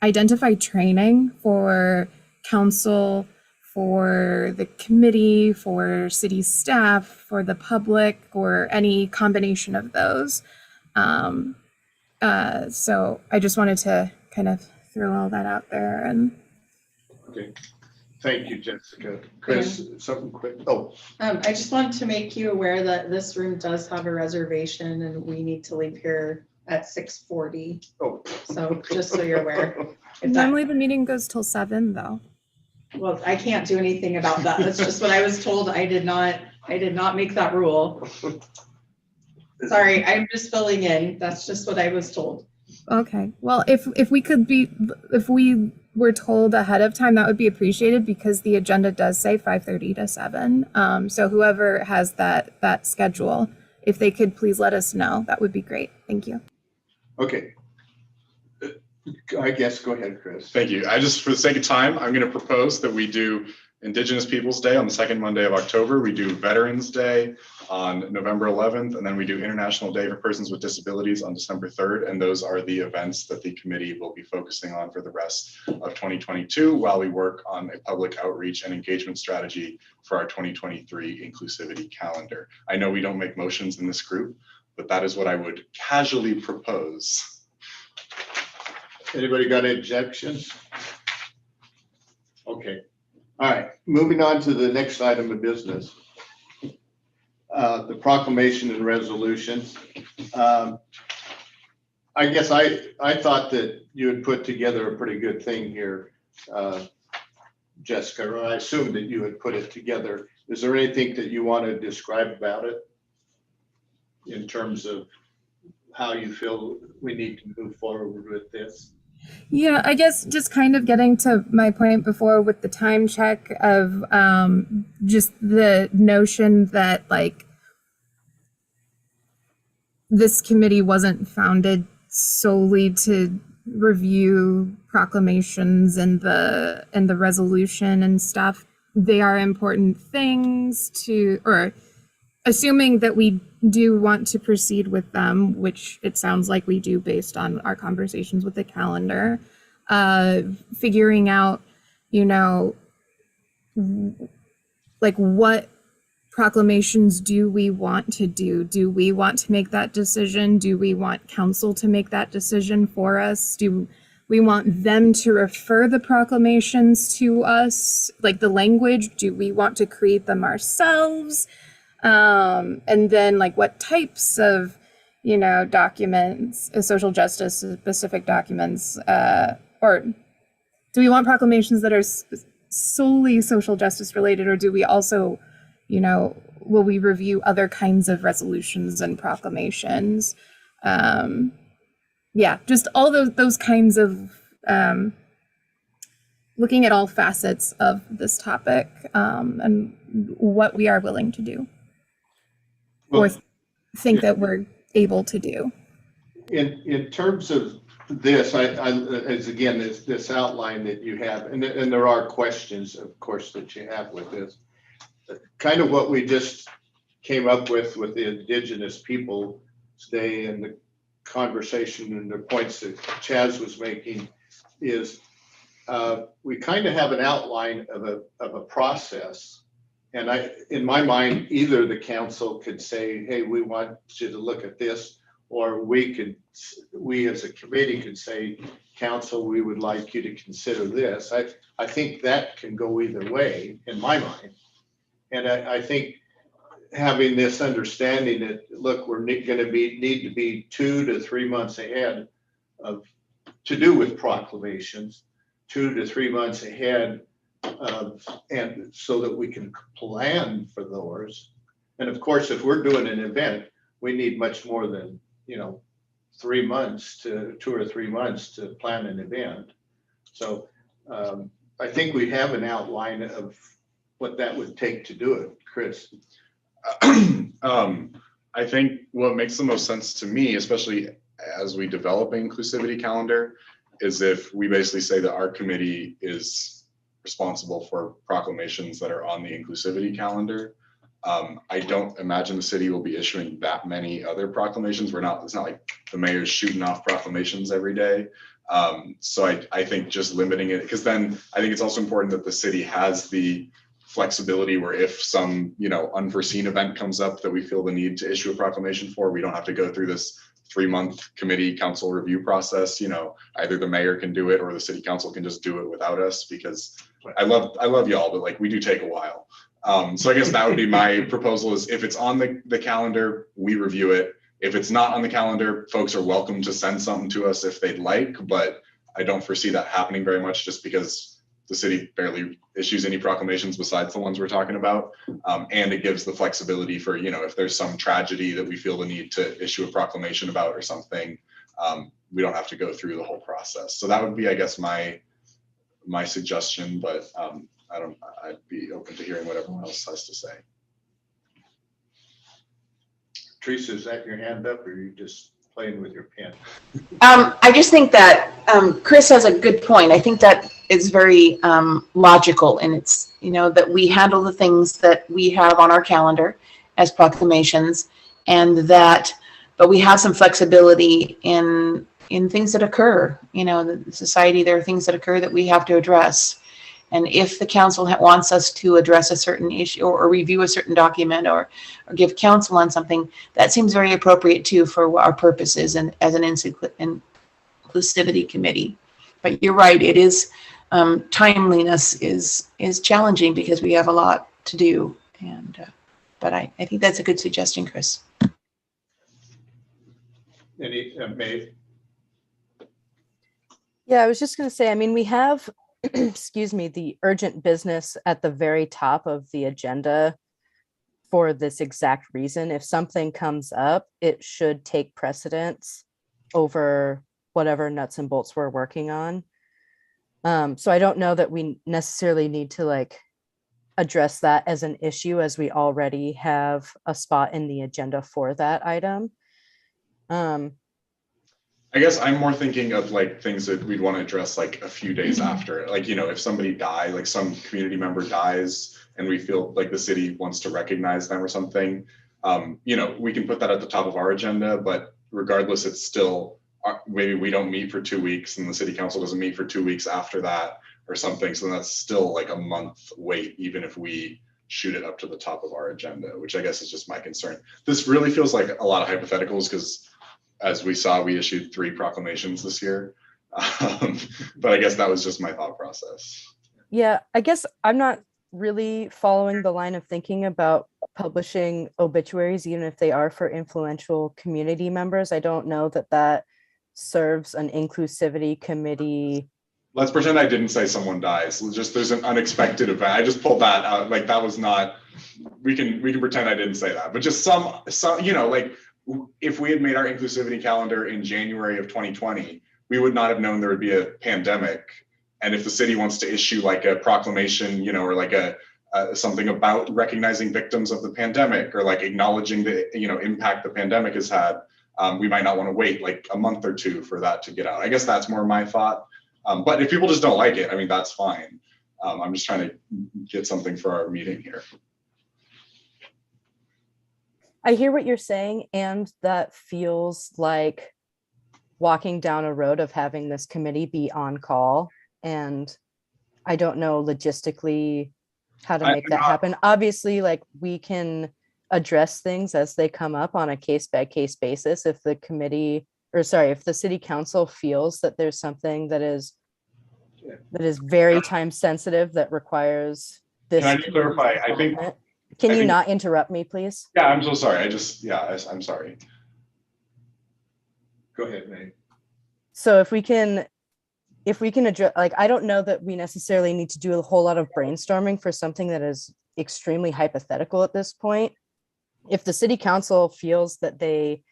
identify training for council, for the committee, for city staff, for the public, or any combination of those. So I just wanted to kind of throw all that out there. And Okay, thank you, Jessica. Chris, something quick. Oh, I just want to make you aware that this room does have a reservation and we need to leave here at 6:40. oh. So just so you're aware. If that, normally the meeting goes till 7 though. well, I can't do anything about that. That's just what I was told. I did not make that rule. Sorry, I'm just filling in. That's just what I was told. Okay, well, if we were told ahead of time, that would be appreciated, because the agenda does say 5:30 to 7. So whoever has that schedule, if they could please let us know, that would be great. Thank you. Okay. I guess, go ahead, Chris. Thank you. I just, for the sake of time, I'm going to propose that we do Indigenous Peoples Day on the second Monday of October. We do Veterans Day on November 11th, and then we do International Day for Persons with Disabilities on December 3rd. And those are the events that the committee will be focusing on for the rest of 2022 while we work on a public outreach and engagement strategy for our 2023 inclusivity calendar. I know we don't make motions in this group, but that is what I would casually propose. Anybody got any objections? Okay. All right, moving on to the next item of business. The proclamation and resolution. I guess I thought that you had put together a pretty good thing here, Jessica, or I assumed that you had put it together. Is there anything that you want to describe about it in terms of how you feel we need to move forward with this? Yeah, I guess just kind of getting to my point before with the time check of just the notion that like this committee wasn't founded solely to review proclamations and the resolution and stuff. They are important things to, or assuming that we do want to proceed with them, which it sounds like we do based on our conversations with the calendar, figuring out, like what proclamations do we want to do? Do we want to make that decision? Do we want council to make that decision for us? Do we want them to refer the proclamations to us, like the language? Do we want to create them ourselves? And then like what types of, documents, social justice specific documents, or do we want proclamations that are solely social justice related, or do we also, will we review other kinds of resolutions and proclamations? Yeah, just all those kinds of looking at all facets of this topic, and what we are willing to do. Or think that we're able to do. In terms of this, as again, this outline that you have, and there are questions, of course, that you have with this, kind of what we just came up with the Indigenous Peoples Day and the conversation and the points that Chaz was making is we kind of have an outline of a process. And in my mind, either the council could say, hey, we want you to look at this, or we as a committee could say, council, we would like you to consider this. I think that can go either way in my mind. And I think having this understanding that, look, we're need to be 2 to 3 months ahead of, to do with proclamations, 2 to 3 months ahead of, and so that we can plan for those. And of course, if we're doing an event, we need much more than, 3 months to 2 or 3 months to plan an event. So I think we have an outline of what that would take to do it, Chris. I think what makes the most sense to me, especially as we develop an inclusivity calendar, is if we basically say that our committee is responsible for proclamations that are on the inclusivity calendar. I don't imagine the city will be issuing that many other proclamations. It's not like the mayor's shooting off proclamations every day. So I think just limiting it, because then I think it's also important that the city has the flexibility where if some, unforeseen event comes up that we feel the need to issue a proclamation for, we don't have to go through this 3-month committee council review process. Either the mayor can do it or the city council can just do it without us, because I love y'all, but like we do take a while. So I guess that would be my proposal, is if it's on the calendar, we review it. If it's not on the calendar, folks are welcome to send something to us if they'd like, but I don't foresee that happening very much, just because the city barely issues any proclamations besides the ones we're talking about. And it gives the flexibility for, if there's some tragedy that we feel the need to issue a proclamation about or something, we don't have to go through the whole process. So that would be, I guess, my suggestion, but I'd be open to hearing what everyone else has to say. Teresa, is that your hand up, or are you just playing with your pen? I just think that Chris has a good point. I think that is very logical, and it's, that we handle the things that we have on our calendar as proclamations, but we have some flexibility in things that occur, the society. There are things that occur that we have to address. And if the council wants us to address a certain issue or review a certain document or give counsel on something, that seems very appropriate too for our purposes and as an inclusivity committee. But you're right, it is timeliness is challenging because we have a lot to do. But I think that's a good suggestion, Chris. Any, May? Yeah, I was just going to say, we have, excuse me, the urgent business at the very top of the agenda for this exact reason. If something comes up, it should take precedence over whatever nuts and bolts we're working on. So I don't know that we necessarily need to address that as an issue, as we already have a spot in the agenda for that item. I guess I'm more thinking of things that we'd want to address a few days after, if somebody dies, some community member dies and we feel like the city wants to recognize them or something, we can put that at the top of our agenda, but regardless, it's still, maybe we don't meet for 2 weeks and the city council doesn't meet for 2 weeks after that or something. So that's still a month wait, even if we shoot it up to the top of our agenda, which I guess is just my concern. This really feels like a lot of hypotheticals, because as we saw, we issued 3 proclamations this year. But I guess that was just my thought process. Yeah, I guess I'm not really following the line of thinking about publishing obituaries, even if they are for influential community members. I don't know that serves an inclusivity committee. Let's pretend I didn't say someone dies. There's an unexpected event. I just pulled that out. That was not, we can pretend I didn't say that, but just some, if we had made our inclusivity calendar in January of 2020, we would not have known there would be a pandemic. And if the city wants to issue a proclamation, or something about recognizing victims of the pandemic, or acknowledging the, impact the pandemic has had, we might not want to wait a month or 2 for that to get out. I guess that's more my thought. But if people just don't like it, that's fine. I'm just trying to get something for our meeting here. I hear what you're saying, and that feels like walking down a road of having this committee be on call. And I don't know logistically how to make that happen. Obviously, like we can address things as they come up on a case by case basis. If the committee, or sorry, if the city council feels that there's something that is very time sensitive that requires this. Can I just clarify? I think. Can you think, not interrupt me, please? Yeah, I'm so sorry. I'm sorry. Go ahead, Nate. So if we can address, like, I don't know that we necessarily need to do a whole lot of brainstorming for something that is extremely hypothetical at this point. If the city council feels that they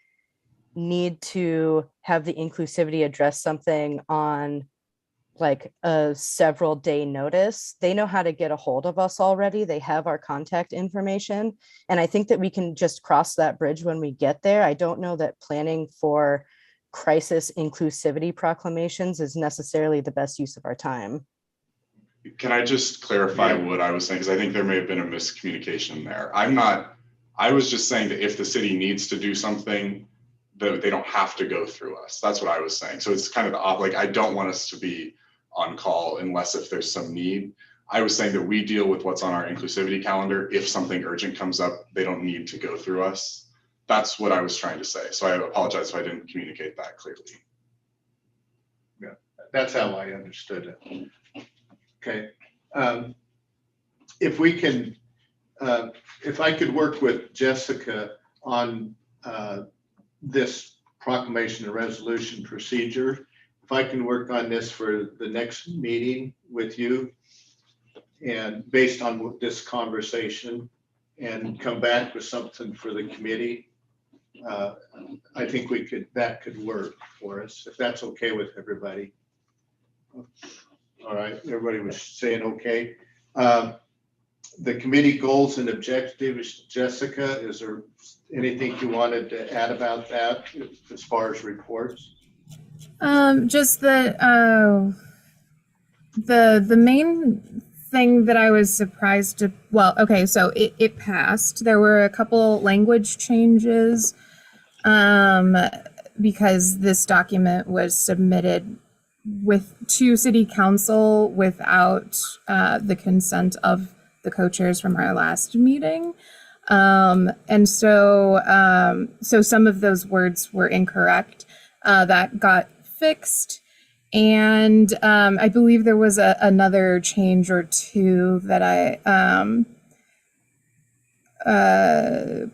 need to have the inclusivity address something on like a several day notice, they know how to get a hold of us already. They have our contact information. And I think that we can just cross that bridge when we get there. I don't know that planning for crisis inclusivity proclamations is necessarily the best use of our time. Can I just clarify what I was saying? Because I think there may have been a miscommunication there. I was just saying that if the city needs to do something, that they don't have to go through us. That's what I was saying. So it's kind of like, I don't want us to be on call unless if there's some need. I was saying that we deal with what's on our inclusivity calendar. If something urgent comes up, they don't need to go through us. That's what I was trying to say. So I apologize if I didn't communicate that clearly. Yeah, that's how I understood it. Okay. If we can, if I could work with Jessica on this proclamation and resolution procedure, if I can work on this for the next meeting with you and based on this conversation and come back with something for the committee, I think that could work for us, if that's okay with everybody. All right, everybody was saying okay. The committee goals and objectives, Jessica, is there anything you wanted to add about that as far as reports? Just that the main thing that I was surprised to, well, okay, so it passed. There were a couple language changes because this document was submitted to city council without the consent of the co-chairs from our last meeting. And so some of those words were incorrect. That got fixed. And I believe there was another change or two that I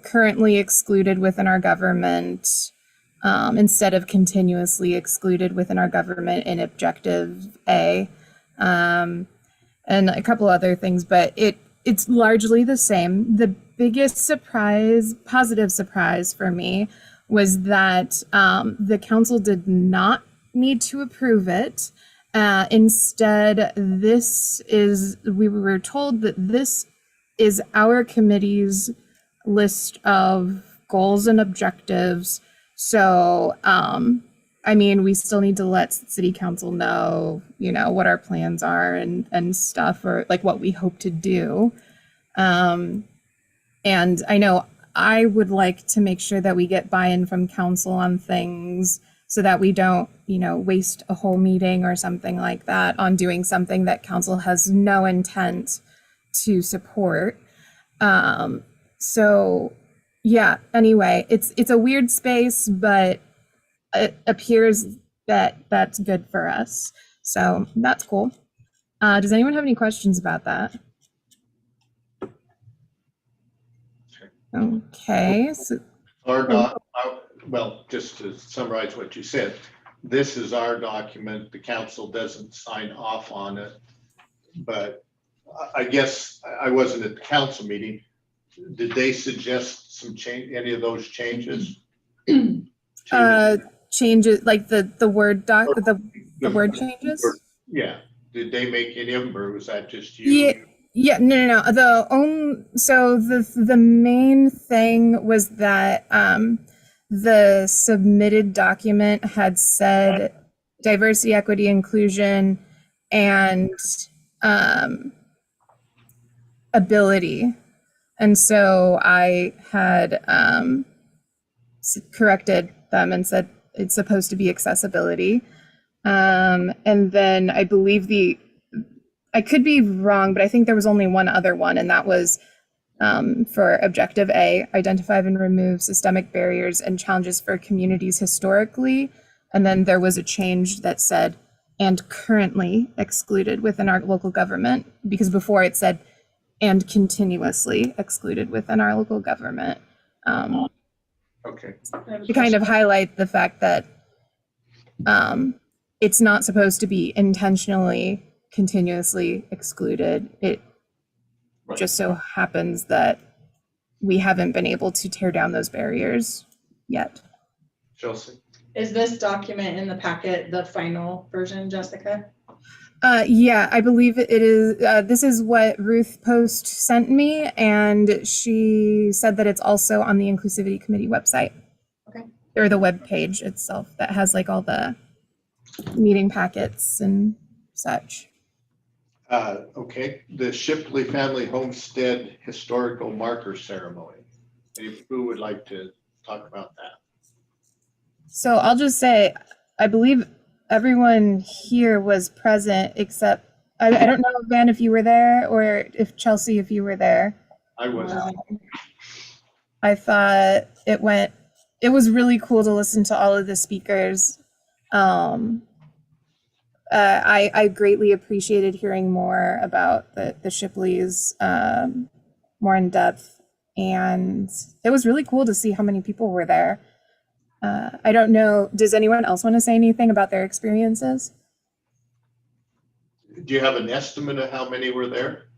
currently excluded within our government instead of continuously excluded within our government in Objective A. And a couple other things, but it's largely the same. The biggest surprise, positive surprise for me was that the council did not need to approve it. Instead, we were told that this is our committee's list of goals and objectives. So, I mean, we still need to let city council know, what our plans are and stuff, or like what we hope to do. And I know I would like to make sure that we get buy-in from council on things so that we don't, waste a whole meeting or something like that on doing something that council has no intent to support. So yeah, anyway, it's a weird space, but it appears that that's good for us. So that's cool. Does anyone have any questions about that? Okay. So, Well, just to summarize what you said, this is our document. The council doesn't sign off on it, but I guess I wasn't at the council meeting. Did they suggest some change, any of those changes? Changes like the word the word changes? Yeah. Did they make any of them, or was that just you? Yeah, no. The main thing was that the submitted document had said diversity, equity, inclusion, and ability. And so I had corrected them and said it's supposed to be accessibility. And then I believe I could be wrong, but I think there was only one other one, and that was for Objective A, identify and remove systemic barriers and challenges for communities historically. And then there was a change that said, and currently excluded within our local government, because before it said, and continuously excluded within our local government. Okay. To kind of highlight the fact that it's not supposed to be intentionally continuously excluded. It just so happens that we haven't been able to tear down those barriers yet. Chelsea? Is this document in the packet, the final version, Jessica? Yeah, I believe it is. This is what Ruth Post sent me, and she said that it's also on the Inclusivity Committee website. Okay. Or the web page itself that has like all the meeting packets and such. Okay, the Shipley Family Homestead Historical Marker Ceremony. Who would like to talk about that? So I'll just say, I believe everyone here was present except, I don't know, Van, if you were there, or if Chelsea, if you were there. I wasn't. I thought it was really cool to listen to all of the speakers. I greatly appreciated hearing more about the Shipleys, more in depth, and it was really cool to see how many people were there. I don't know, does anyone else want to say anything about their experiences? Do you have an estimate of how many were there?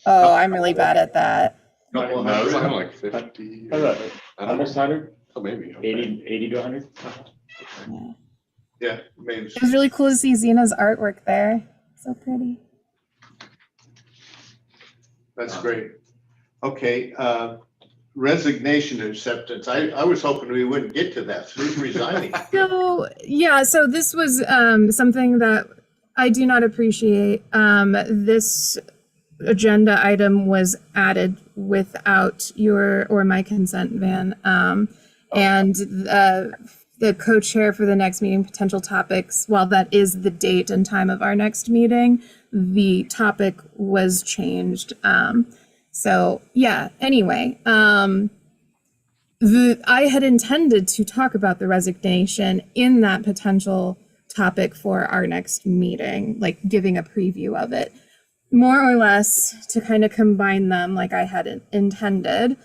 Oh, I'm really bad at that. Couple No, it's hundred? like 50. How about I don't almost know. 100, Oh, maybe. Okay. 80 to 100? Yeah, maybe. It was really cool to see Zena's artwork there. So pretty. That's great. Okay, resignation acceptance. I was hoping we wouldn't get to that. Who's resigning? So yeah, so this was something that I do not appreciate. This agenda item was added without your or my consent, Van. And the co-chair for the next meeting, potential topics, while that is the date and time of our next meeting, the topic was changed. So yeah, anyway, I had intended to talk about the resignation in that potential topic for our next meeting, like giving a preview of it, more or less to kind of combine them like I had intended.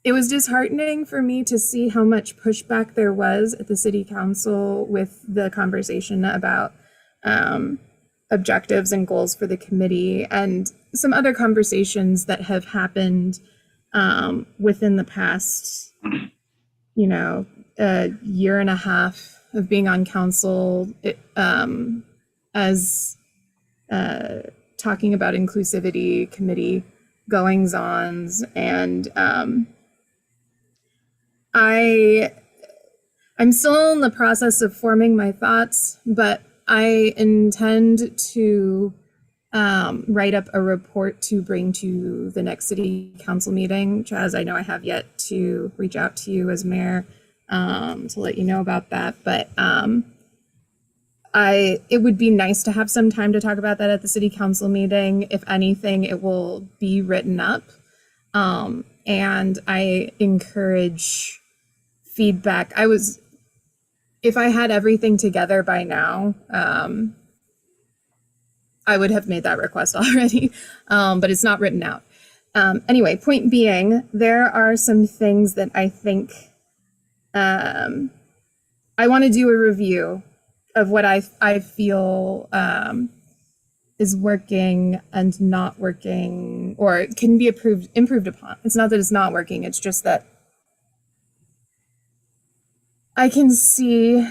It was disheartening for me to see how much pushback there was at the city council with the conversation about objectives and goals for the committee, and some other conversations that have happened within the past, year and a half of being on council, as talking about inclusivity committee goings-ons, and I'm still in the process of forming my thoughts, but I intend to write up a report to bring to the next city council meeting. Chaz, I know I have yet to reach out to you as mayor to let you know about that, but it would be nice to have some time to talk about that at the city council meeting. If anything, it will be written up, and I encourage feedback. If I had everything together by now, I would have made that request already, but it's not written out. Anyway, point being, there are some things that I think I want to do a review of what I feel is working and not working, or can be improved upon. It's not that it's not working, it's just that I can see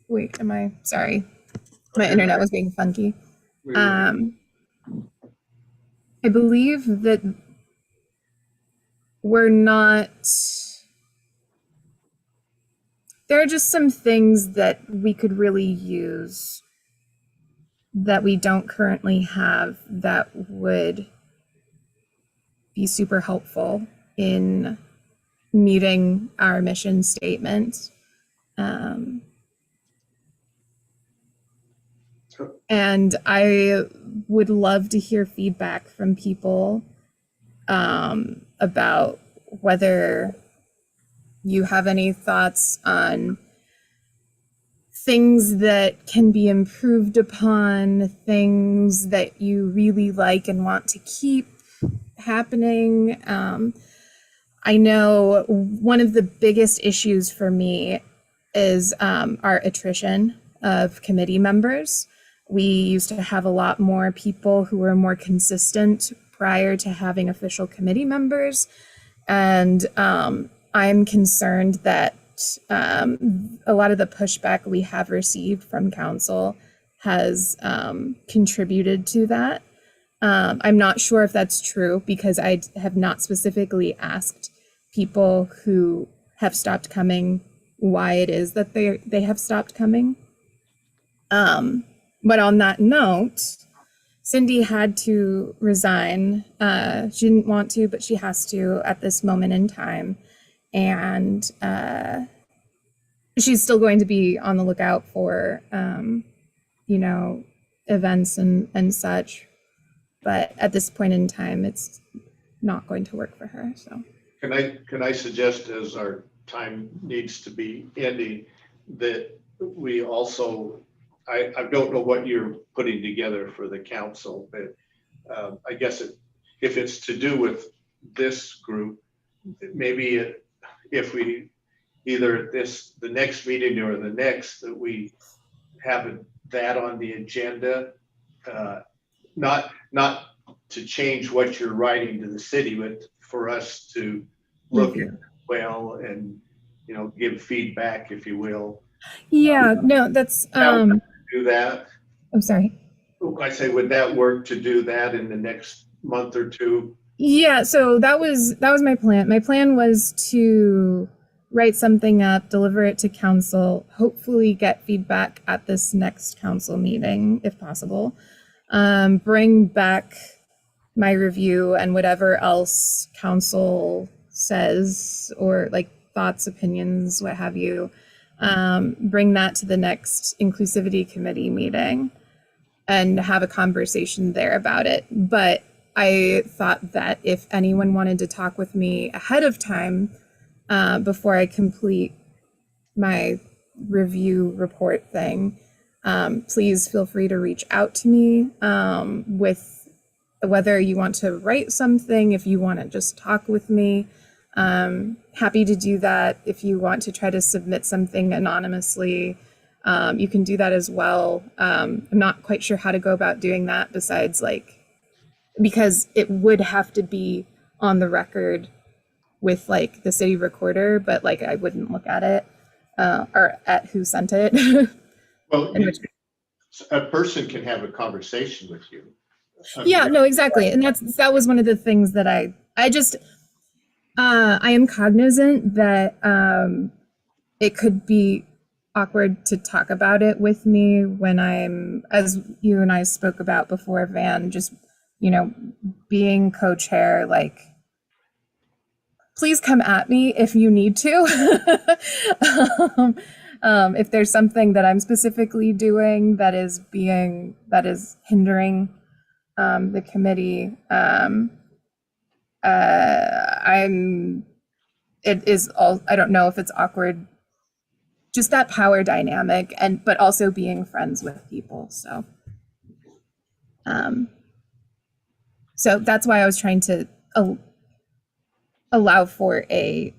wait, sorry. My internet was being funky. I believe that there are just some things that we could really use that we don't currently have that would be super helpful in meeting our mission statement. And I would love to hear feedback from people about whether you have any thoughts on things that can be improved upon, things that you really like and want to keep happening. I know one of the biggest issues for me is our attrition of committee members. We used to have a lot more people who were more consistent prior to having official committee members. And I'm concerned that a lot of the pushback we have received from council has contributed to that. I'm not sure if that's true because I have not specifically asked people who have stopped coming why it is that they have stopped coming. But on that note, Cindy had to resign. She didn't want to, but she has to at this moment in time. And she's still going to be on the lookout for, events and such. But at this point in time, it's not going to work for her. So Can I suggest, as our time needs to be ending, that we also, I don't know what you're putting together for the council, but I guess if it's to do with this group, maybe if we either the next meeting or the next, that we have that on the agenda, not to change what you're writing to the city, but for us to look at it well and, give feedback, if you will. yeah, no, that's Do that. I'm sorry. I say, would that work to do that in the next month or two? Yeah, so that was my plan. My plan was to write something up, deliver it to council, hopefully get feedback at this next council meeting, if possible. Bring back my review and whatever else council says, or like thoughts, opinions, what have you. Bring that to the next Inclusivity Committee meeting and have a conversation there about it. But I thought that if anyone wanted to talk with me ahead of time, before I complete my review report thing, please feel free to reach out to me with whether you want to write something, if you want to just talk with me. Happy to do that. If you want to try to submit something anonymously, you can do that as well. I'm not quite sure how to go about doing that besides because it would have to be on the record with the city recorder, but I wouldn't look at it or at who sent it. Well, a person can have a conversation with you. Yeah, no, exactly. And that was one of the things that I am cognizant that it could be awkward to talk about it with me when I'm, as you and I spoke about before, Van, just, being co-chair, please come at me if you need to. If there's something that I'm specifically doing that is hindering the committee, I don't know if it's awkward, just that power dynamic, but also being friends with people. So that's why I was trying to allow for a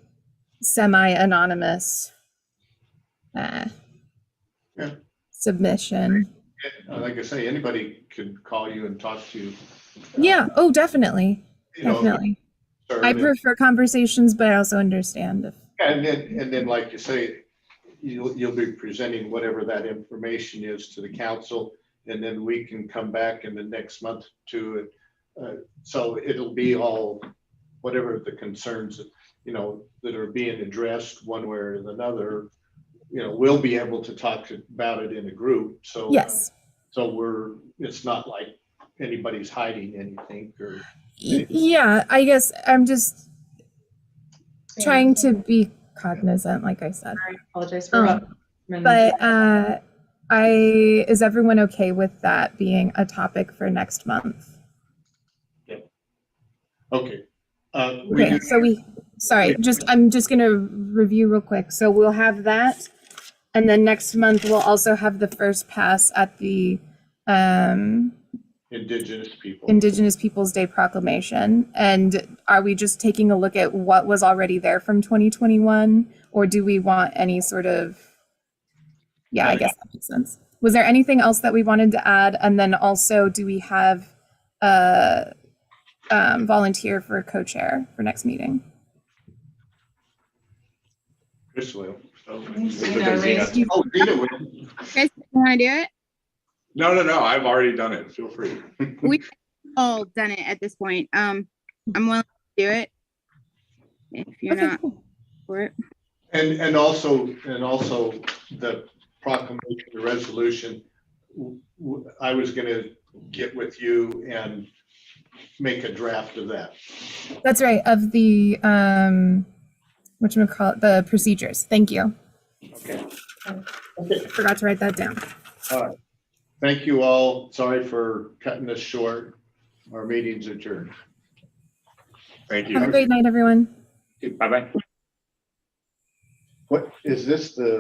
semi-anonymous submission. Like I say, anybody could call you and talk to you. Yeah. Oh, definitely. Definitely. I prefer conversations, but I also understand if. And then, like you say, you'll be presenting whatever that information is to the council, and then we can come back in the next month to it. So it'll be all whatever the concerns that are being addressed one way or another. We'll be able to talk about it in a group. So yes. So it's not like anybody's hiding anything or. Yeah, I guess I'm just trying to be cognizant, like I said. I apologize for but Is everyone okay with that being a topic for next month? Okay. Okay, so I'm just gonna review real quick. So we'll have that. And then next month, we'll also have the first pass at the Indigenous people. Indigenous Peoples Day proclamation. And are we just taking a look at what was already there from 2021? Or do we want any sort of, yeah, I guess that makes sense. Was there anything else that we wanted to add? And then also, do we have a volunteer for co-chair for next meeting? Chris will. Zena raised- Oh, Zena will. Chris, you want to do it? No, I've already done it. Feel free. We've all done it at this point. I'm willing to do it if you're Okay, not cool. for it. And also the proclamation, the resolution, I was gonna get with you and make a draft of that. That's right, of the, whatchamacallit, the procedures. Thank you. Okay. I forgot to write that down. All right. Thank you all. Sorry for cutting this short. Our meeting's adjourned. Thank Have a you. great night, everyone. Bye-bye. What, is this the